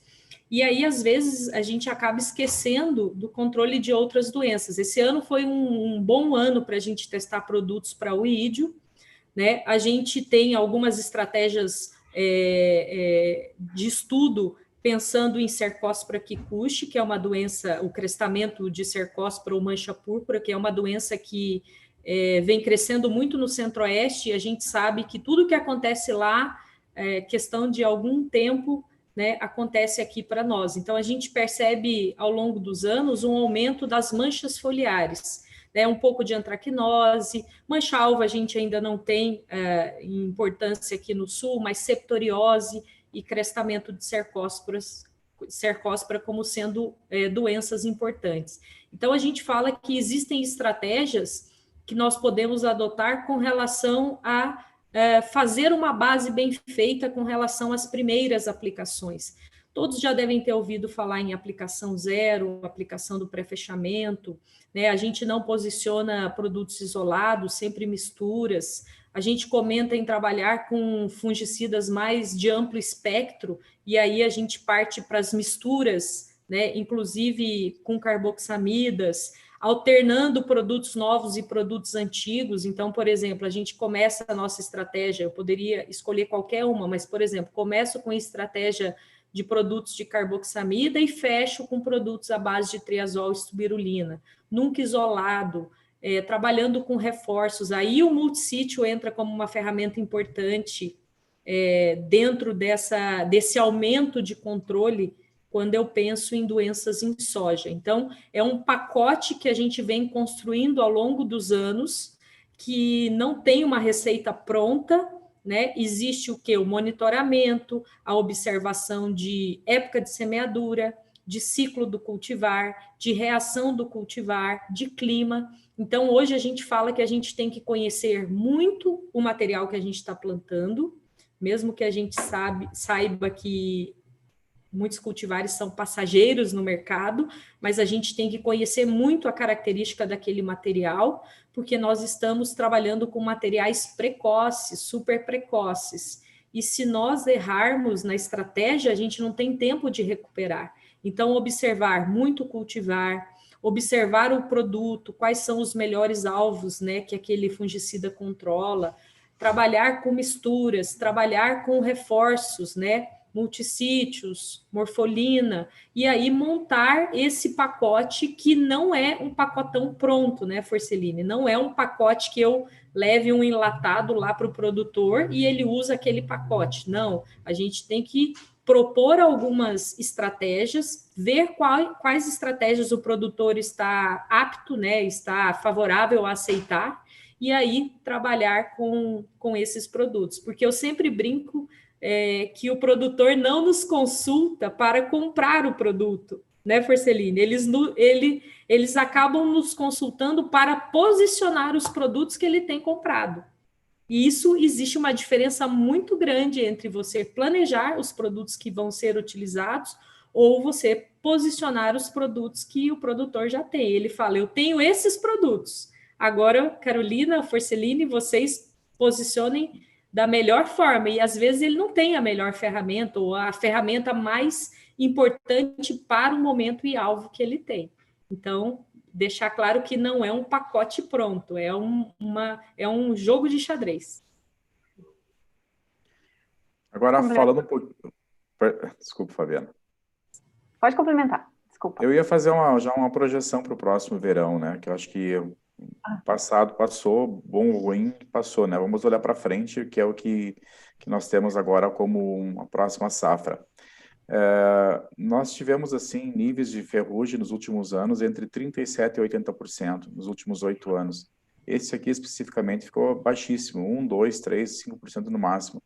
C: E aí, às vezes, a gente acaba esquecendo do controle de outras doenças. Esse ano foi um bom ano para a gente testar produtos para o ídio, né? A gente tem algumas estratégias de estudo pensando em Cercospora kikuchi, que é uma doença, o crestamento de Cercospora ou mancha púrpura, que é uma doença que vem crescendo muito no Centro-Oeste, e a gente sabe que tudo que acontece lá, questão de algum tempo, né, acontece aqui para nós. Então, a gente percebe ao longo dos anos um aumento das manchas foliares, né, um pouco de antracnose, mancha-alva a gente ainda não tem importância aqui no sul, mas septoriose e crestamento de cercóspora como sendo doenças importantes. Então, a gente fala que existem estratégias que nós podemos adotar com relação a fazer uma base bem feita com relação às primeiras aplicações. Todos já devem ter ouvido falar em aplicação zero, aplicação do pré-fechamento, né? A gente não posiciona produtos isolados, sempre misturas. A gente comenta em trabalhar com fungicidas mais de amplo espectro, e aí a gente parte para as misturas, né? Inclusive com carboxamidas, alternando produtos novos e produtos antigos. Então, por exemplo, a gente começa a nossa estratégia, eu poderia escolher qualquer uma, mas, por exemplo, começo com a estratégia de produtos de carboxamida e fecho com produtos à base de triazol e estubirulina, nunca isolado, trabalhando com reforços. Aí o multissítio entra como uma ferramenta importante dentro desse aumento de controle quando eu penso em doenças em soja. Então, é um pacote que a gente vem construindo ao longo dos anos, que não tem uma receita pronta, né? Existe o quê? O monitoramento, a observação de época de semeadura, de ciclo do cultivar, de reação do cultivar, de clima. Então, hoje a gente fala que a gente tem que conhecer muito o material que a gente está plantando, mesmo que a gente saiba que muitos cultivares são passageiros no mercado, mas a gente tem que conhecer muito a característica daquele material, porque nós estamos trabalhando com materiais precoces, super precoces. E se nós errarmos na estratégia, a gente não tem tempo de recuperar. Então, observar muito cultivar, observar o produto, quais são os melhores alvos, né, que aquele fungicida controla, trabalhar com misturas, trabalhar com reforços, né, multissítios, morfolina, e aí montar esse pacote que não é um pacotão pronto, né, Forceline? Não é um pacote que eu leve um enlatado lá para o produtor e ele usa aquele pacote. Não, a gente tem que propor algumas estratégias, ver quais estratégias o produtor está apto, né, está favorável a aceitar, e aí trabalhar com esses produtos. Porque eu sempre brinco que o produtor não nos consulta para comprar o produto, né, Forceline? Eles acabam nos consultando para posicionar os produtos que ele tem comprado. E isso existe uma diferença muito grande entre você planejar os produtos que vão ser utilizados ou você posicionar os produtos que o produtor já tem. Ele fala, eu tenho esses produtos. Agora, Carolina, Forceline, vocês posicionem da melhor forma. E às vezes ele não tem a melhor ferramenta ou a ferramenta mais importante para o momento e alvo que ele tem. Então, deixar claro que não é um pacote pronto, é um jogo de xadrez.
B: Agora, falando um pouquinho... Desculpa, Fabiana.
A: Pode complementar, desculpa.
B: Eu ia fazer já uma projeção para o próximo verão, né? Que eu acho que o passado passou, bom ou ruim, passou, né? Vamos olhar para frente, que é o que nós temos agora como uma próxima safra. Nós tivemos, assim, níveis de ferrugem nos últimos anos entre 37% e 80% nos últimos 8 anos. Esse aqui, especificamente, ficou baixíssimo, 1, 2, 3, 5% no máximo.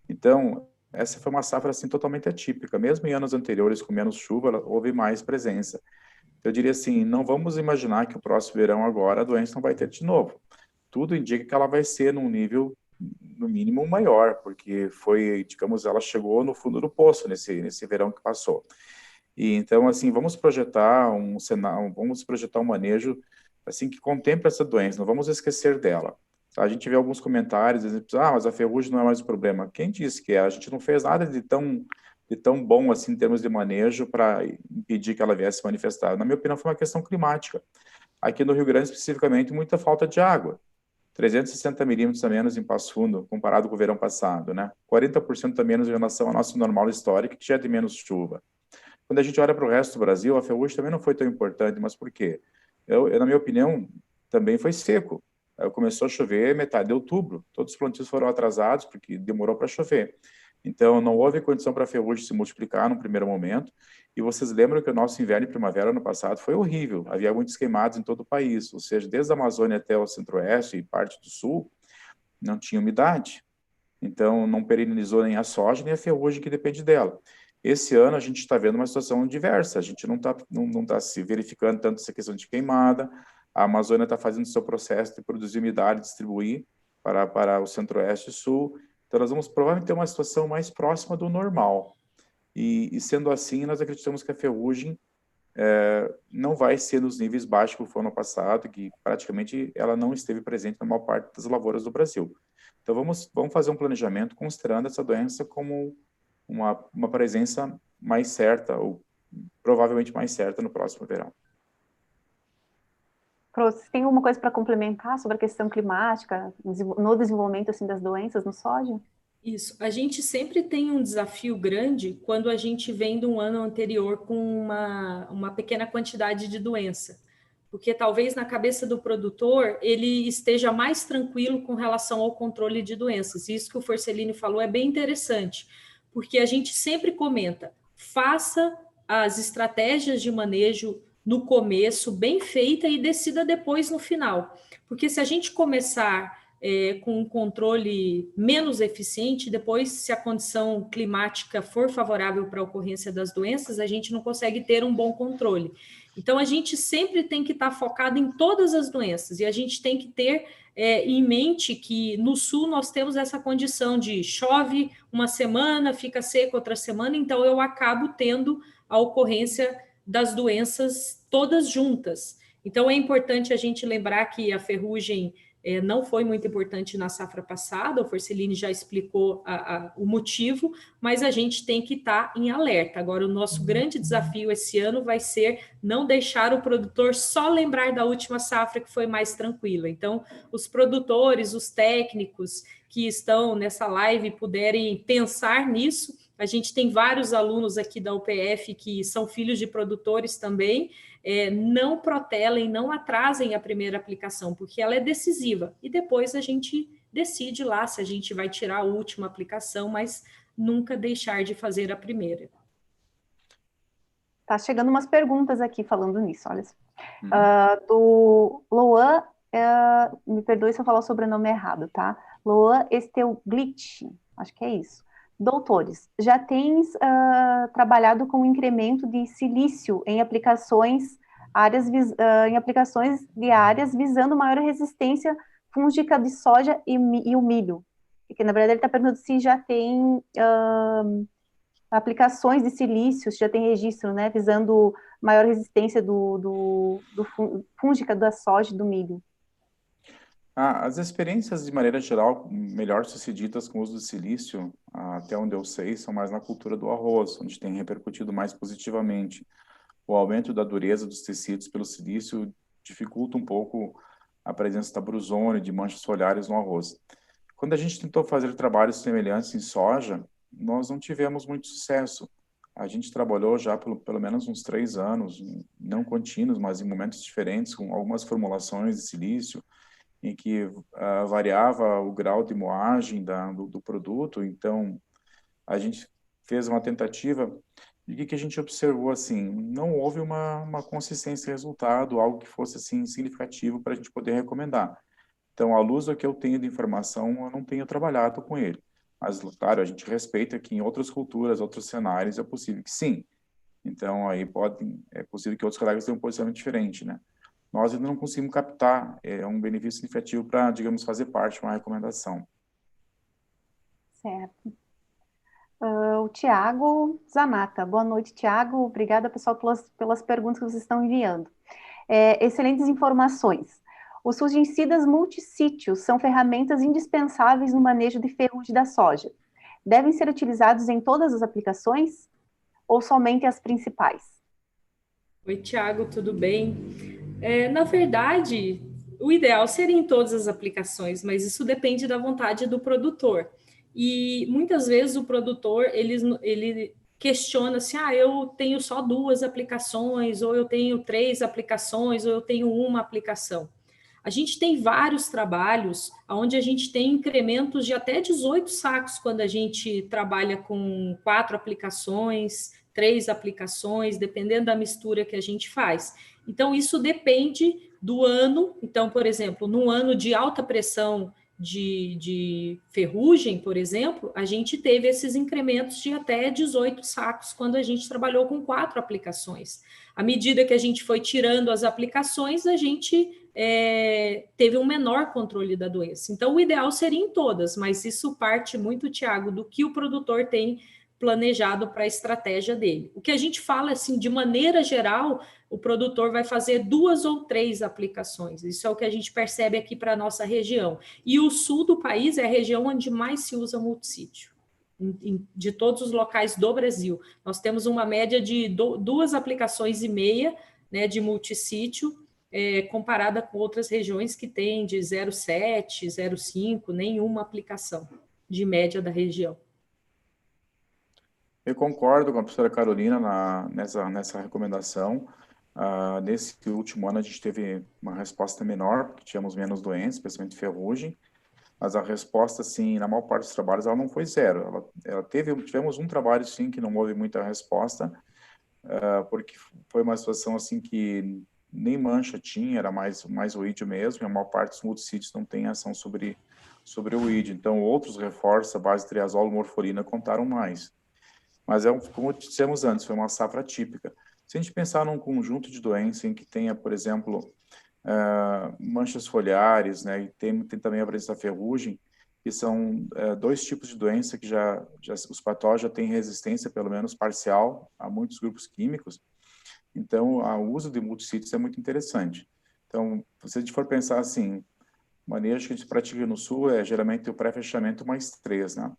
B: Então, essa foi uma safra, assim, totalmente atípica. Mesmo em anos anteriores, com menos chuva, houve mais presença. Eu diria assim, não vamos imaginar que o próximo verão agora a doença não vai ter de novo. Tudo indica que ela vai ser num nível, no mínimo, maior, porque foi, digamos, ela chegou no fundo do poço nesse verão que passou. E então, assim, vamos projetar um cenário, vamos projetar um manejo assim que contemple essa doença, não vamos esquecer dela. A gente vê alguns comentários, exemplo, mas a ferrugem não é mais o problema. Quem disse que é? A gente não fez nada de tão bom assim em termos de manejo para impedir que ela viesse se manifestar. Na minha opinião, foi uma questão climática. Aqui no Rio Grande, especificamente, muita falta de água. 360 milímetros a menos em Passo Fundo, comparado com o verão passado, né? 40% a menos em relação à nossa normal histórica, que já é de menos chuva. Quando a gente olha para o resto do Brasil, a ferrugem também não foi tão importante, mas por quê? Na minha opinião, também foi seco. Começou a chover metade de outubro. Todos os plantios foram atrasados porque demorou para chover. Então, não houve condição para a ferrugem se multiplicar no primeiro momento. E vocês lembram que o nosso inverno e primavera ano passado foi horrível. Havia muitos queimados em todo o país, ou seja, desde a Amazônia até o centro-oeste e parte do sul, não tinha umidade. Então, não perenizou nem a soja, nem a ferrugem que depende dela. Esse ano, a gente está vendo uma situação diversa. A gente não tá se verificando tanto essa questão de queimada. A Amazônia está fazendo seu processo de produzir umidade e distribuir para o centro-oeste e sul. Então, nós vamos provavelmente ter uma situação mais próxima do normal. E sendo assim, nós acreditamos que a ferrugem não vai ser nos níveis baixos que foi no passado, que praticamente ela não esteve presente na maior parte das lavouras do Brasil. Então, vamos fazer um planejamento considerando essa doença como uma presença mais certa, ou provavelmente mais certa no próximo verão.
A: Você tem alguma coisa para complementar sobre a questão climática, no desenvolvimento assim, das doenças no soja?
C: Isso. A gente sempre tem um desafio grande quando a gente vem de um ano anterior com uma pequena quantidade de doença. Porque talvez na cabeça do produtor ele esteja mais tranquilo com relação ao controle de doenças. Isso que o Forcellini falou é bem interessante, porque a gente sempre comenta, faça as estratégias de manejo no começo bem feita e decida depois no final. Porque se a gente começar com um controle menos eficiente, depois, se a condição climática for favorável para a ocorrência das doenças, a gente não consegue ter um bom controle. Então, a gente sempre tem que estar focado em todas as doenças, e a gente tem que ter em mente que no sul nós temos essa condição de chove uma semana, fica seco outra semana, então eu acabo tendo a ocorrência das doenças todas juntas. Então, é importante a gente lembrar que a ferrugem não foi muito importante na safra passada, o Forcellini já explicou o motivo, mas a gente tem que estar em alerta. Agora, o nosso grande desafio esse ano vai ser não deixar o produtor só lembrar da última safra que foi mais tranquila. Então, os produtores, os técnicos que estão nessa live puderem pensar nisso. A gente tem vários alunos aqui da UPF que são filhos de produtores também, não protelem, não atrasem a primeira aplicação, porque ela é decisiva. E depois a gente decide lá se a gente vai tirar a última aplicação, mas nunca deixar de fazer a primeira.
A: Tá chegando umas perguntas aqui falando nisso, olha só. Do Loan, me perdoe se eu falar o sobrenome errado, tá? Loan Esteuglitch, acho que é isso. Doutores, já tens trabalhado com o incremento de silício em aplicações de áreas visando maior resistência fúngica de soja e o milho? Porque, na verdade, ele está perguntando se já tem aplicações de silício, se já tem registro, né, visando maior resistência do fúngica da soja e do milho.
B: As experiências, de maneira geral, melhor sucedidas com o uso do silício, até onde eu sei, são mais na cultura do arroz, onde tem repercutido mais positivamente. O aumento da dureza dos tecidos pelo silício dificulta um pouco a presença da brusônia, de manchas foliares no arroz. Quando a gente tentou fazer trabalhos semelhantes em soja, nós não tivemos muito sucesso. A gente trabalhou já pelo menos uns 3 anos, não contínuos, mas em momentos diferentes, com algumas formulações de silício, em que variava o grau de moagem do produto. Então, a gente fez uma tentativa, e o que a gente observou, assim, não houve uma consistência de resultado, algo que fosse, assim, significativo para a gente poder recomendar. Então, à luz do que eu tenho de informação, eu não tenho trabalhado com ele. Mas, claro, a gente respeita que em outras culturas, outros cenários, é possível que sim. Então, aí é possível que outros colegas tenham um posicionamento diferente, né? Nós ainda não conseguimos captar um benefício significativo para, digamos, fazer parte de uma recomendação.
A: Certo. O Tiago Zanata. Boa noite, Tiago. Obrigada, pessoal, pelas perguntas que vocês estão enviando. Excelentes informações. Os fungicidas multissítios são ferramentas indispensáveis no manejo de ferrugem da soja. Devem ser utilizados em todas as aplicações ou somente as principais?
C: Oi, Tiago, tudo bem? Na verdade, o ideal seria em todas as aplicações, mas isso depende da vontade do produtor. E muitas vezes o produtor ele questiona se eu tenho só 2 aplicações, ou eu tenho 3 aplicações, ou eu tenho uma aplicação. A gente tem vários trabalhos onde a gente tem incrementos de até 18 sacos quando a gente trabalha com 4 aplicações, 3 aplicações, dependendo da mistura que a gente faz. Então, isso depende do ano. Então, por exemplo, num ano de alta pressão de ferrugem, por exemplo, a gente teve esses incrementos de até 18 sacos quando a gente trabalhou com 4 aplicações. À medida que a gente foi tirando as aplicações, a gente teve um menor controle da doença. Então, o ideal seria em todas, mas isso parte muito, Tiago, do que o produtor tem planejado para a estratégia dele. O que a gente fala, assim, de maneira geral, o produtor vai fazer 2 ou 3 aplicações. Isso é o que a gente percebe aqui para a nossa região. E o sul do país é a região onde mais se usa multissítio. De todos os locais do Brasil. Nós temos uma média de 2,5 aplicações, né, de multissítio, comparada com outras regiões que têm de 0,7, 0,5, nenhuma aplicação de média da região.
B: Eu concordo com a professora Carolina nessa recomendação. Nesse último ano a gente teve uma resposta menor, porque tínhamos menos doenças, especialmente ferrugem, mas a resposta, sim, na maior parte dos trabalhos, ela não foi zero. Tivemos um trabalho, sim, que não houve muita resposta, porque foi uma situação, assim, que nem mancha tinha, era mais oídio mesmo, e a maior parte dos multissítios não tem ação sobre o oídio. Então, outros reforços, a base de triazol, morfolina, contaram mais. Mas, como dissemos antes, foi uma safra típica. Se a gente pensar num conjunto de doenças em que tenha, por exemplo, manchas foliares, né, e tem também a presença da ferrugem, que são 2 tipos de doença que os patógenos já têm resistência, pelo menos parcial, a muitos grupos químicos. Então, o uso de multissítios é muito interessante. Então, se a gente for pensar assim, o manejo que a gente pratica no Sul é geralmente o pré-fechamento mais 3, né?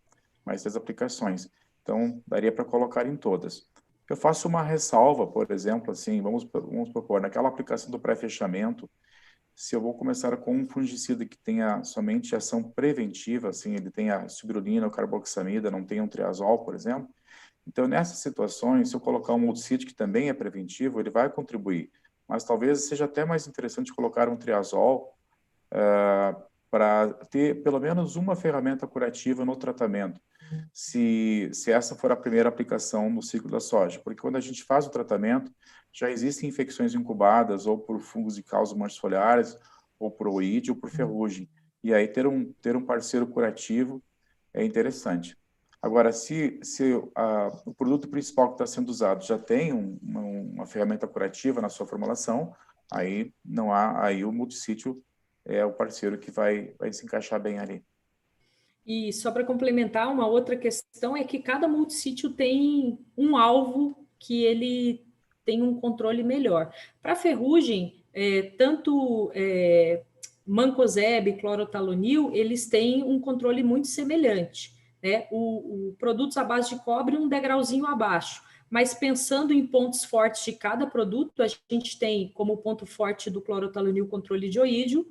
B: Mais 3 aplicações. Então, daria para colocar em todas. Eu faço uma ressalva, por exemplo, assim, vamos propor, naquela aplicação do pré-fechamento, se eu vou começar com um fungicida que tenha somente ação preventiva, assim, ele tenha subirulina ou carboxamida, não tenha um triazol, por exemplo, então, nessas situações, se eu colocar um multissídio que também é preventivo, ele vai contribuir. Mas talvez seja até mais interessante colocar um triazol para ter pelo menos uma ferramenta curativa no tratamento, se essa for a primeira aplicação no ciclo da soja. Porque quando a gente faz o tratamento, já existem infecções incubadas ou por fungos de causa manchas foliares, ou por oídio, ou por ferrugem. E aí ter um parceiro curativo é interessante. Agora, se o produto principal que está sendo usado já tem uma ferramenta curativa na sua formulação, aí não há, aí o multissítio é o parceiro que vai se encaixar bem ali.
C: E só para complementar, uma outra questão é que cada multissítio tem um alvo que ele tem um controle melhor. Para ferrugem, tanto mancozeb, clorotalonil, eles têm um controle muito semelhante, né? O produtos à base de cobre um degrauzinho abaixo. Mas pensando em pontos fortes de cada produto, a gente tem como ponto forte do clorotalonil controle de oídio,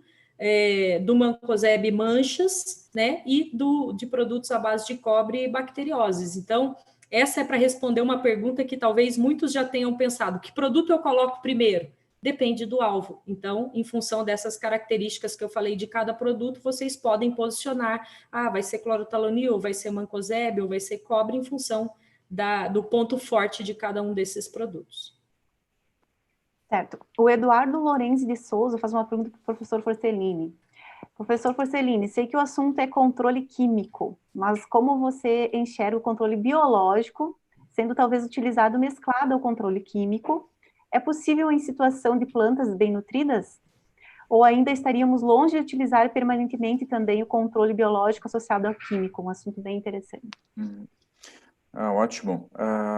C: do mancozeb manchas, né? E de produtos à base de cobre e bacterioses. Então, essa é para responder uma pergunta que talvez muitos já tenham pensado: que produto eu coloco primeiro? Depende do alvo. Então, em função dessas características que eu falei de cada produto, vocês podem posicionar: vai ser clorotalonil, vai ser mancozeb, ou vai ser cobre, em função do ponto forte de cada um desses produtos.
A: Certo. O Eduardo Lorenzi de Souza faz uma pergunta para o professor Forcellini. Professor Forcellini, sei que o assunto é controle químico, mas como você enxerga o controle biológico, sendo talvez utilizado mesclado ao controle químico? É possível em situação de plantas bem nutridas? Ou ainda estaríamos longe de utilizar permanentemente também o controle biológico associado ao químico? Um assunto bem interessante.
B: Ótimo.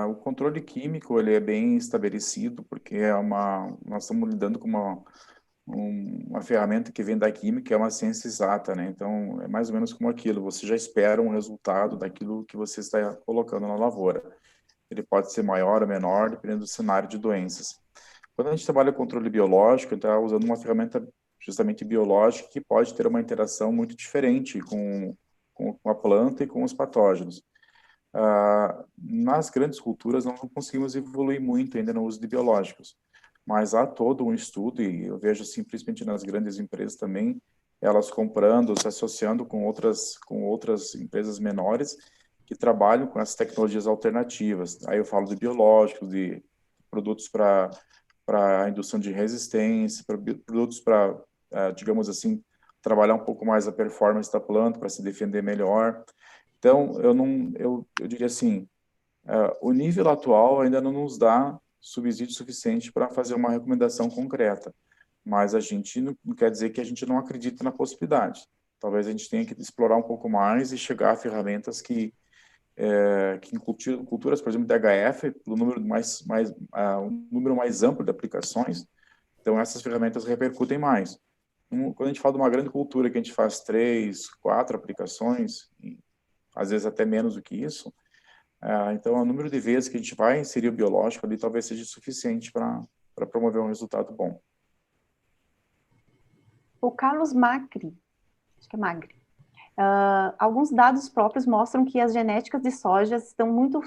B: O controle químico ele é bem estabelecido, porque nós estamos lidando com uma ferramenta que vem da química, é uma ciência exata, né? Então, é mais ou menos como aquilo, você já espera um resultado daquilo que você está colocando na lavoura. Ele pode ser maior ou menor, dependendo do cenário de doenças. Quando a gente trabalha com controle biológico, está usando uma ferramenta justamente biológica que pode ter uma interação muito diferente com a planta e com os patógenos. Nas grandes culturas, nós não conseguimos evoluir muito ainda no uso de biológicos, mas há todo um estudo, e eu vejo assim, principalmente nas grandes empresas também, elas comprando, se associando com outras empresas menores que trabalham com essas tecnologias alternativas. Aí eu falo de biológicos, de produtos para a indução de resistência, produtos para, digamos assim, trabalhar um pouco mais a performance da planta para se defender melhor. Então, eu diria assim, o nível atual ainda não nos dá subsídio suficiente para fazer uma recomendação concreta, mas a gente não quer dizer que a gente não acredita na possibilidade. Talvez a gente tenha que explorar um pouco mais e chegar a ferramentas que em culturas, por exemplo, de HF, pelo um número mais amplo de aplicações, então essas ferramentas repercutem mais. Quando a gente fala de uma grande cultura que a gente faz 3, 4 aplicações, às vezes até menos do que isso, então o número de vezes que a gente vai inserir o biológico ali talvez seja suficiente para promover um resultado bom.
A: O Carlos Macri, acho que é Magri, alguns dados próprios mostram que as genéticas de soja estão muito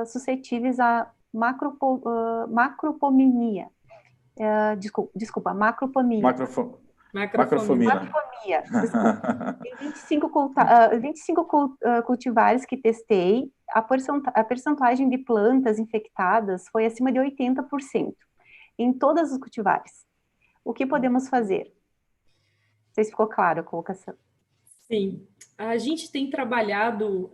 A: suscetíveis à macropomia. Desculpa, macropomia.
B: Macrofomina.
A: Macrofomia, desculpa. Em 25 cultivares que testei, a percentagem de plantas infectadas foi acima de 80% em todas os cultivares. O que podemos fazer? Não sei se ficou claro a colocação.
C: Sim, a gente tem trabalhado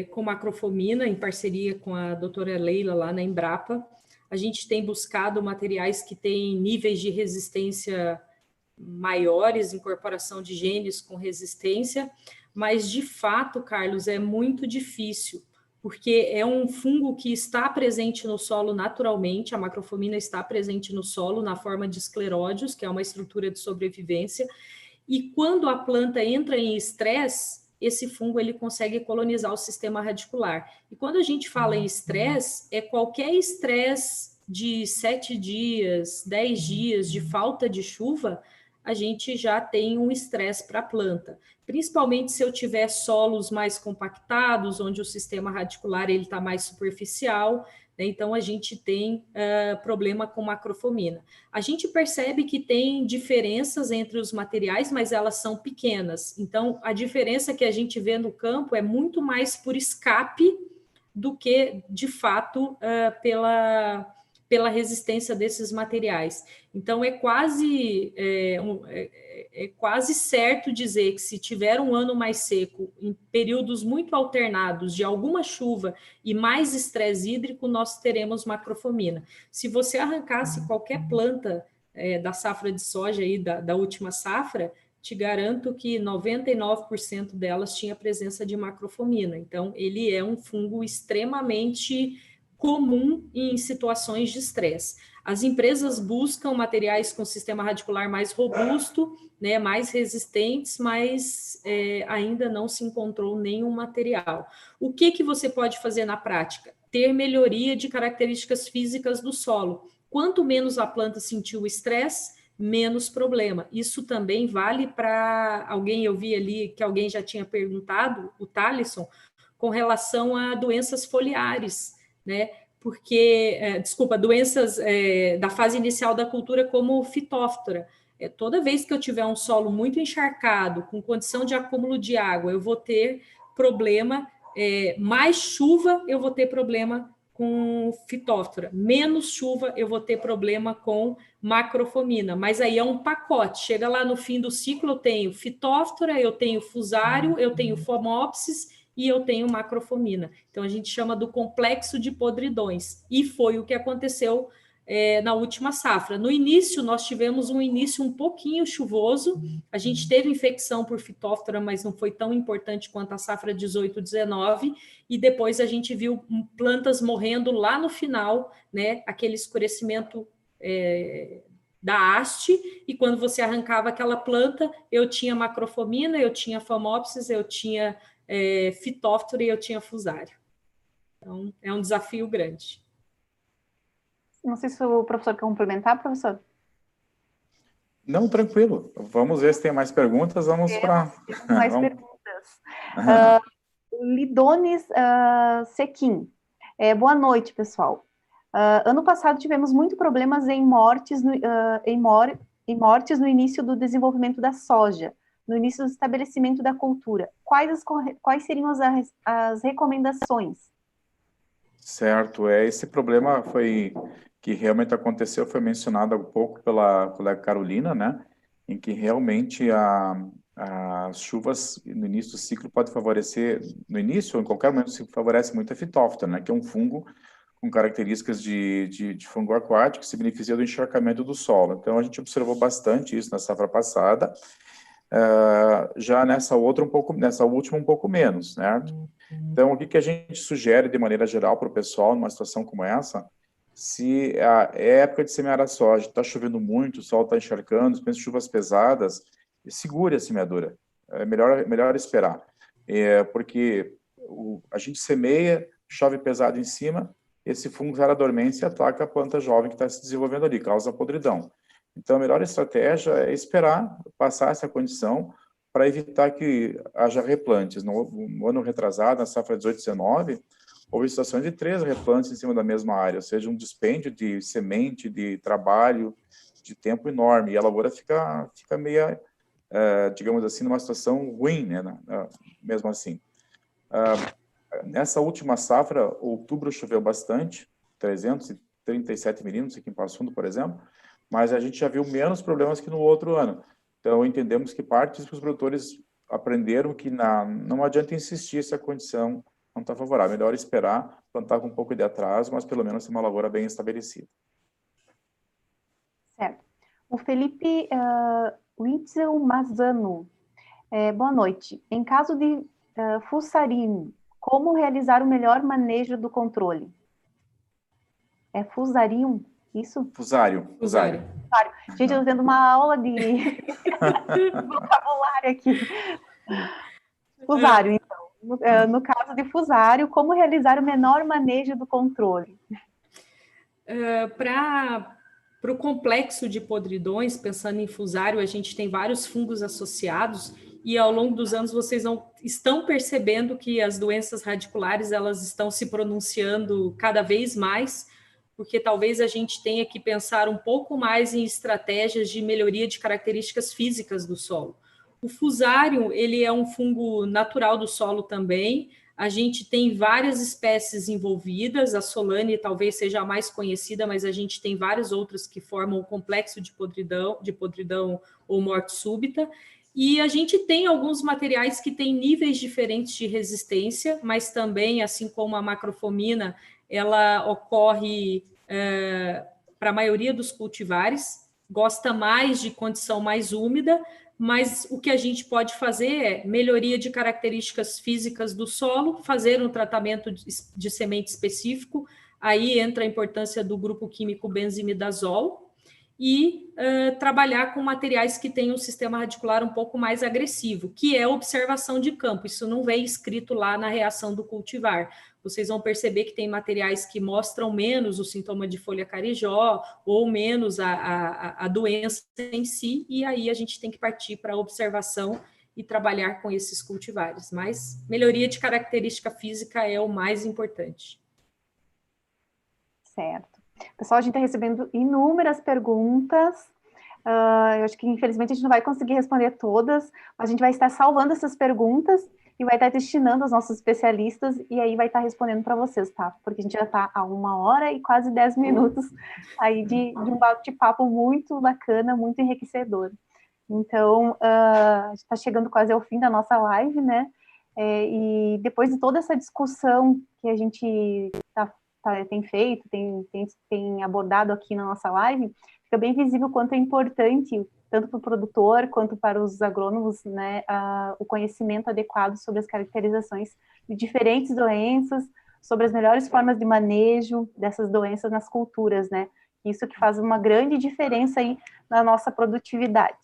C: com macrofomina em parceria com a doutora Leila lá na Embrapa. A gente tem buscado materiais que têm níveis de resistência maiores, incorporação de genes com resistência, mas de fato, Carlos, é muito difícil, porque é um fungo que está presente no solo naturalmente, a macrofomina está presente no solo na forma de escleródios, que é uma estrutura de sobrevivência, e quando a planta entra em estresse, esse fungo ele consegue colonizar o sistema radicular. E quando a gente fala em estresse, é qualquer estresse de 7 dias, 10 dias de falta de chuva, a gente já tem um estresse para a planta. Principalmente se eu tiver solos mais compactados, onde o sistema radicular ele está mais superficial, né? Então a gente tem problema com macrofomina. A gente percebe que tem diferenças entre os materiais, mas elas são pequenas. Então a diferença que a gente vê no campo é muito mais por escape do que, de fato, pela resistência desses materiais. Então, é quase certo dizer que se tiver um ano mais seco, em períodos muito alternados de alguma chuva e mais estresse hídrico, nós teremos macrofomina. Se você arrancasse qualquer planta da safra de soja aí, da última safra, te garanto que 99% delas tinha presença de macrofomina. Então, ele é um fungo extremamente comum em situações de estresse. As empresas buscam materiais com sistema radicular mais robusto, né, mais resistentes, mas ainda não se encontrou nenhum material. O que você pode fazer na prática? Ter melhoria de características físicas do solo. Quanto menos a planta sentir o estresse, menos problema. Isso também vale para alguém, eu vi ali que alguém já tinha perguntado, o Thalisson, com relação a doenças foliares, né? Porque, doenças da fase inicial da cultura, como fitóftora. Toda vez que eu tiver um solo muito encharcado, com condição de acúmulo de água, eu vou ter problema, mais chuva, eu vou ter problema com fitóftora, menos chuva, eu vou ter problema com macrofomina, mas aí é um pacote, chega lá no fim do ciclo, eu tenho fitóftora, eu tenho fusário, eu tenho fomopsis, e eu tenho macrofomina. Então, a gente chama do complexo de podridões. E foi o que aconteceu na última safra. No início, nós tivemos um início um pouquinho chuvoso. A gente teve infecção por fitóftora, mas não foi tão importante quanto a safra 18-19. E depois a gente viu plantas morrendo lá no final, né? Aquele escurecimento da haste, e quando você arrancava aquela planta, eu tinha macrofomina, eu tinha famopsis, eu tinha fitóftora e eu tinha fusário. Então, é um desafio grande.
A: Não sei se o professor quer complementar, professor.
B: Não, tranquilo. Vamos ver se tem mais perguntas. Vamos para...
A: Mais perguntas. Lidones Sequim. Boa noite, pessoal. Ano passado tivemos muitos problemas em mortes no início do desenvolvimento da soja, no início do estabelecimento da cultura. Quais seriam as recomendações?
B: Certo, esse problema que realmente aconteceu, foi mencionado há pouco pela colega Carolina, né, em que realmente as chuvas no início do ciclo pode favorecer, no início ou em qualquer momento, se favorece muito a fitóftora, né, que é um fungo com características de fungo aquático, que se beneficia do encharcamento do solo. Então, a gente observou bastante isso na safra passada, já nessa última um pouco menos, certo? Então, o que a gente sugere de maneira geral para o pessoal numa situação como essa? Se é época de semear a soja, está chovendo muito, o sol está encharcando, principalmente chuvas pesadas, segure a semeadura. É melhor esperar, porque a gente semeia, chove pesado em cima, esse fungo gera dormência e ataca a planta jovem que está se desenvolvendo ali, causa podridão. Então, a melhor estratégia é esperar passar essa condição para evitar que haja replantes. No ano retrasado, na safra 18/19, houve situações de 3 replantes em cima da mesma área, ou seja, um dispêndio de semente, de trabalho, de tempo enorme, e a lavoura fica meio, digamos assim, numa situação ruim, né, mesmo assim. Nessa última safra, outubro choveu bastante, 337 milímetros aqui em Passo Fundo, por exemplo, mas a gente já viu menos problemas que no outro ano. Então, entendemos que parte dos produtores aprenderam que não adianta insistir se a condição não está favorável. Melhor esperar, plantar com um pouco de atraso, mas pelo menos ter uma lavoura bem estabelecida.
A: Certo. O Felipe Witzel Mazano. Boa noite. Em caso de fusarino, como realizar o melhor manejo do controle? É fusarium, isso?
B: Fusário.
A: Gente, eu estou tendo uma aula de vocabulário aqui. Fusário, então. No caso de fusário, como realizar o menor manejo do controle?
C: Para o complexo de podridões, pensando em fusário, a gente tem vários fungos associados, e ao longo dos anos vocês estão percebendo que as doenças radiculares elas estão se pronunciando cada vez mais, porque talvez a gente tenha que pensar um pouco mais em estratégias de melhoria de características físicas do solo. O fusário, ele é um fungo natural do solo também. A gente tem várias espécies envolvidas, a Solane talvez seja a mais conhecida, mas a gente tem várias outras que formam o complexo de podridão ou morte súbita. E a gente tem alguns materiais que têm níveis diferentes de resistência, mas também, assim como a macrofomina, ela ocorre para a maioria dos cultivares, gosta mais de condição mais úmida, mas o que a gente pode fazer é melhoria de características físicas do solo, fazer um tratamento de semente específico, aí entra a importância do grupo químico benzimidazol, e trabalhar com materiais que têm um sistema radicular um pouco mais agressivo, que é observação de campo. Isso não vem escrito lá na reação do cultivar. Vocês vão perceber que tem materiais que mostram menos o sintoma de folha carijó ou menos a doença em si, e aí a gente tem que partir para a observação e trabalhar com esses cultivares. Mas melhoria de característica física é o mais importante.
A: Certo. Pessoal, a gente está recebendo inúmeras perguntas. Eu acho que, infelizmente, a gente não vai conseguir responder todas, mas a gente vai estar salvando essas perguntas e vai estar destinando aos nossos especialistas e aí vai estar respondendo para vocês, tá? Porque a gente já está há 1h e quase 10 minutos aí de um bate-papo muito bacana, muito enriquecedor. Então, a gente está chegando quase ao fim da nossa live, né? E depois de toda essa discussão que a gente tem feito, tem abordado aqui na nossa live, fica bem visível o quanto é importante, tanto para o produtor quanto para os agrônomos, né, o conhecimento adequado sobre as caracterizações de diferentes doenças, sobre as melhores formas de manejo dessas doenças nas culturas, né, Isso que faz uma grande diferença aí na nossa produtividade.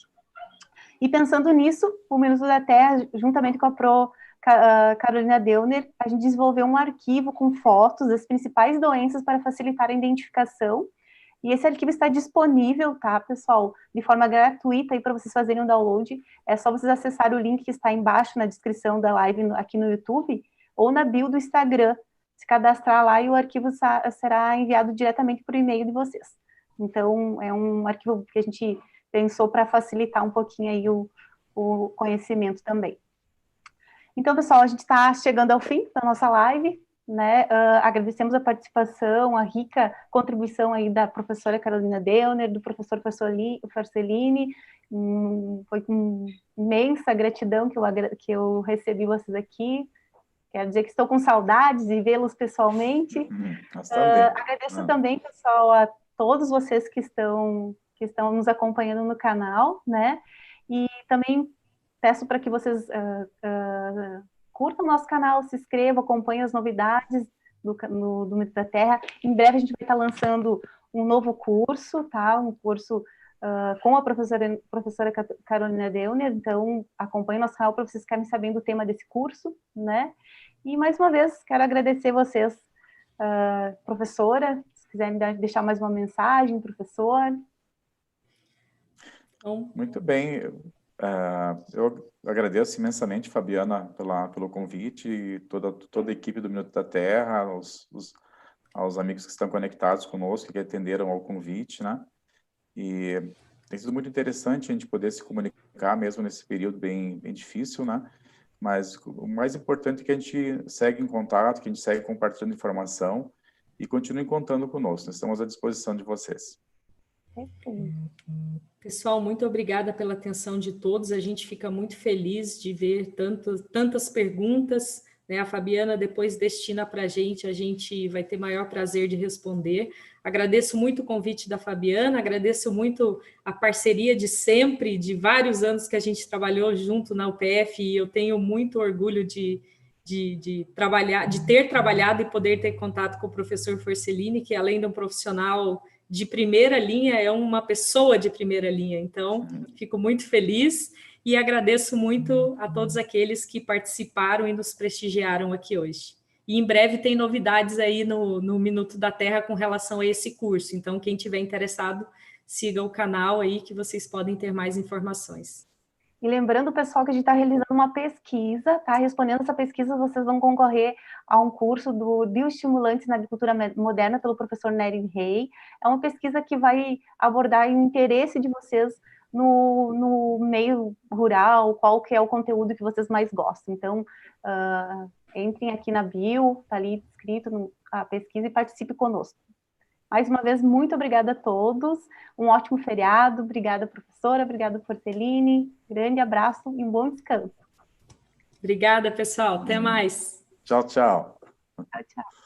A: E pensando nisso, o Minuto da Terra, juntamente com a Carolina Deuner, a gente desenvolveu um arquivo com fotos das principais doenças para facilitar a identificação. E esse arquivo está disponível, tá, pessoal, de forma gratuita aí para vocês fazerem um download. É só vocês acessarem o link que está embaixo na descrição da live aqui no YouTube ou na bio do Instagram. Se cadastrar lá e o arquivo será enviado diretamente por e-mail de vocês. Então, é um arquivo que a gente pensou para facilitar um pouquinho aí o conhecimento também. Então, pessoal, a gente está chegando ao fim da nossa live, né? Agradecemos a participação, a rica contribuição aí da professora Carolina Deuner, do professor Forcellini. Foi com imensa gratidão que eu recebi vocês aqui. Quero dizer que estou com saudades de vê-los pessoalmente. Agradeço também, pessoal, a todos vocês que estão nos acompanhando no canal, né? E também peço para que vocês curtam o nosso canal, se inscrevam, acompanhem as novidades do Mito da Terra. Em breve a gente vai estar lançando um novo curso, tá? Um curso com a professora Carolina Deuner. Então, acompanhem nosso canal para vocês ficarem sabendo do tema desse curso, né? E, mais uma vez, quero agradecer vocês, professora, se quiserem deixar mais uma mensagem, professor.
B: Muito bem. Eu agradeço imensamente, Fabiana, pelo convite, e toda a equipe do Minuto da Terra, aos amigos que estão conectados conosco, que atenderam ao convite, né? E tem sido muito interessante a gente poder se comunicar, mesmo nesse período bem difícil, né? Mas o mais importante é que a gente segue em contato, que a gente segue compartilhando informação e continue contando conosco. Nós estamos à disposição de vocês.
C: Pessoal, muito obrigada pela atenção de todos. A gente fica muito feliz de ver tantas perguntas, né? A Fabiana depois destina para a gente vai ter maior prazer de responder. Agradeço muito o convite da Fabiana, agradeço muito a parceria de sempre, de vários anos que a gente trabalhou junto na UPF, e eu tenho muito orgulho de ter trabalhado e poder ter contato com o professor Forcellini, que além de um profissional de primeira linha, é uma pessoa de primeira linha. Então, fico muito feliz e agradeço muito a todos aqueles que participaram e nos prestigiaram aqui hoje. E em breve tem novidades aí no Minuto da Terra com relação a esse curso. Então, quem tiver interessado, siga o canal aí que vocês podem ter mais informações.
A: E lembrando, pessoal, que a gente está realizando uma pesquisa, tá? Respondendo essa pesquisa, vocês vão concorrer a um curso do Bioestimulantes na Agricultura Moderna pelo professor Nery Rey. É uma pesquisa que vai abordar o interesse de vocês no meio rural, qual que é o conteúdo que vocês mais gostam. Então, entrem aqui na bio, está ali escrito a pesquisa e participe conosco. Mais uma vez, muito obrigada a todos, um ótimo feriado, obrigada professora, obrigada Forcellini, grande abraço e um bom descanso.
C: Obrigada, pessoal, até mais.
B: Tchau, tchau.
A: Tchau, tchau.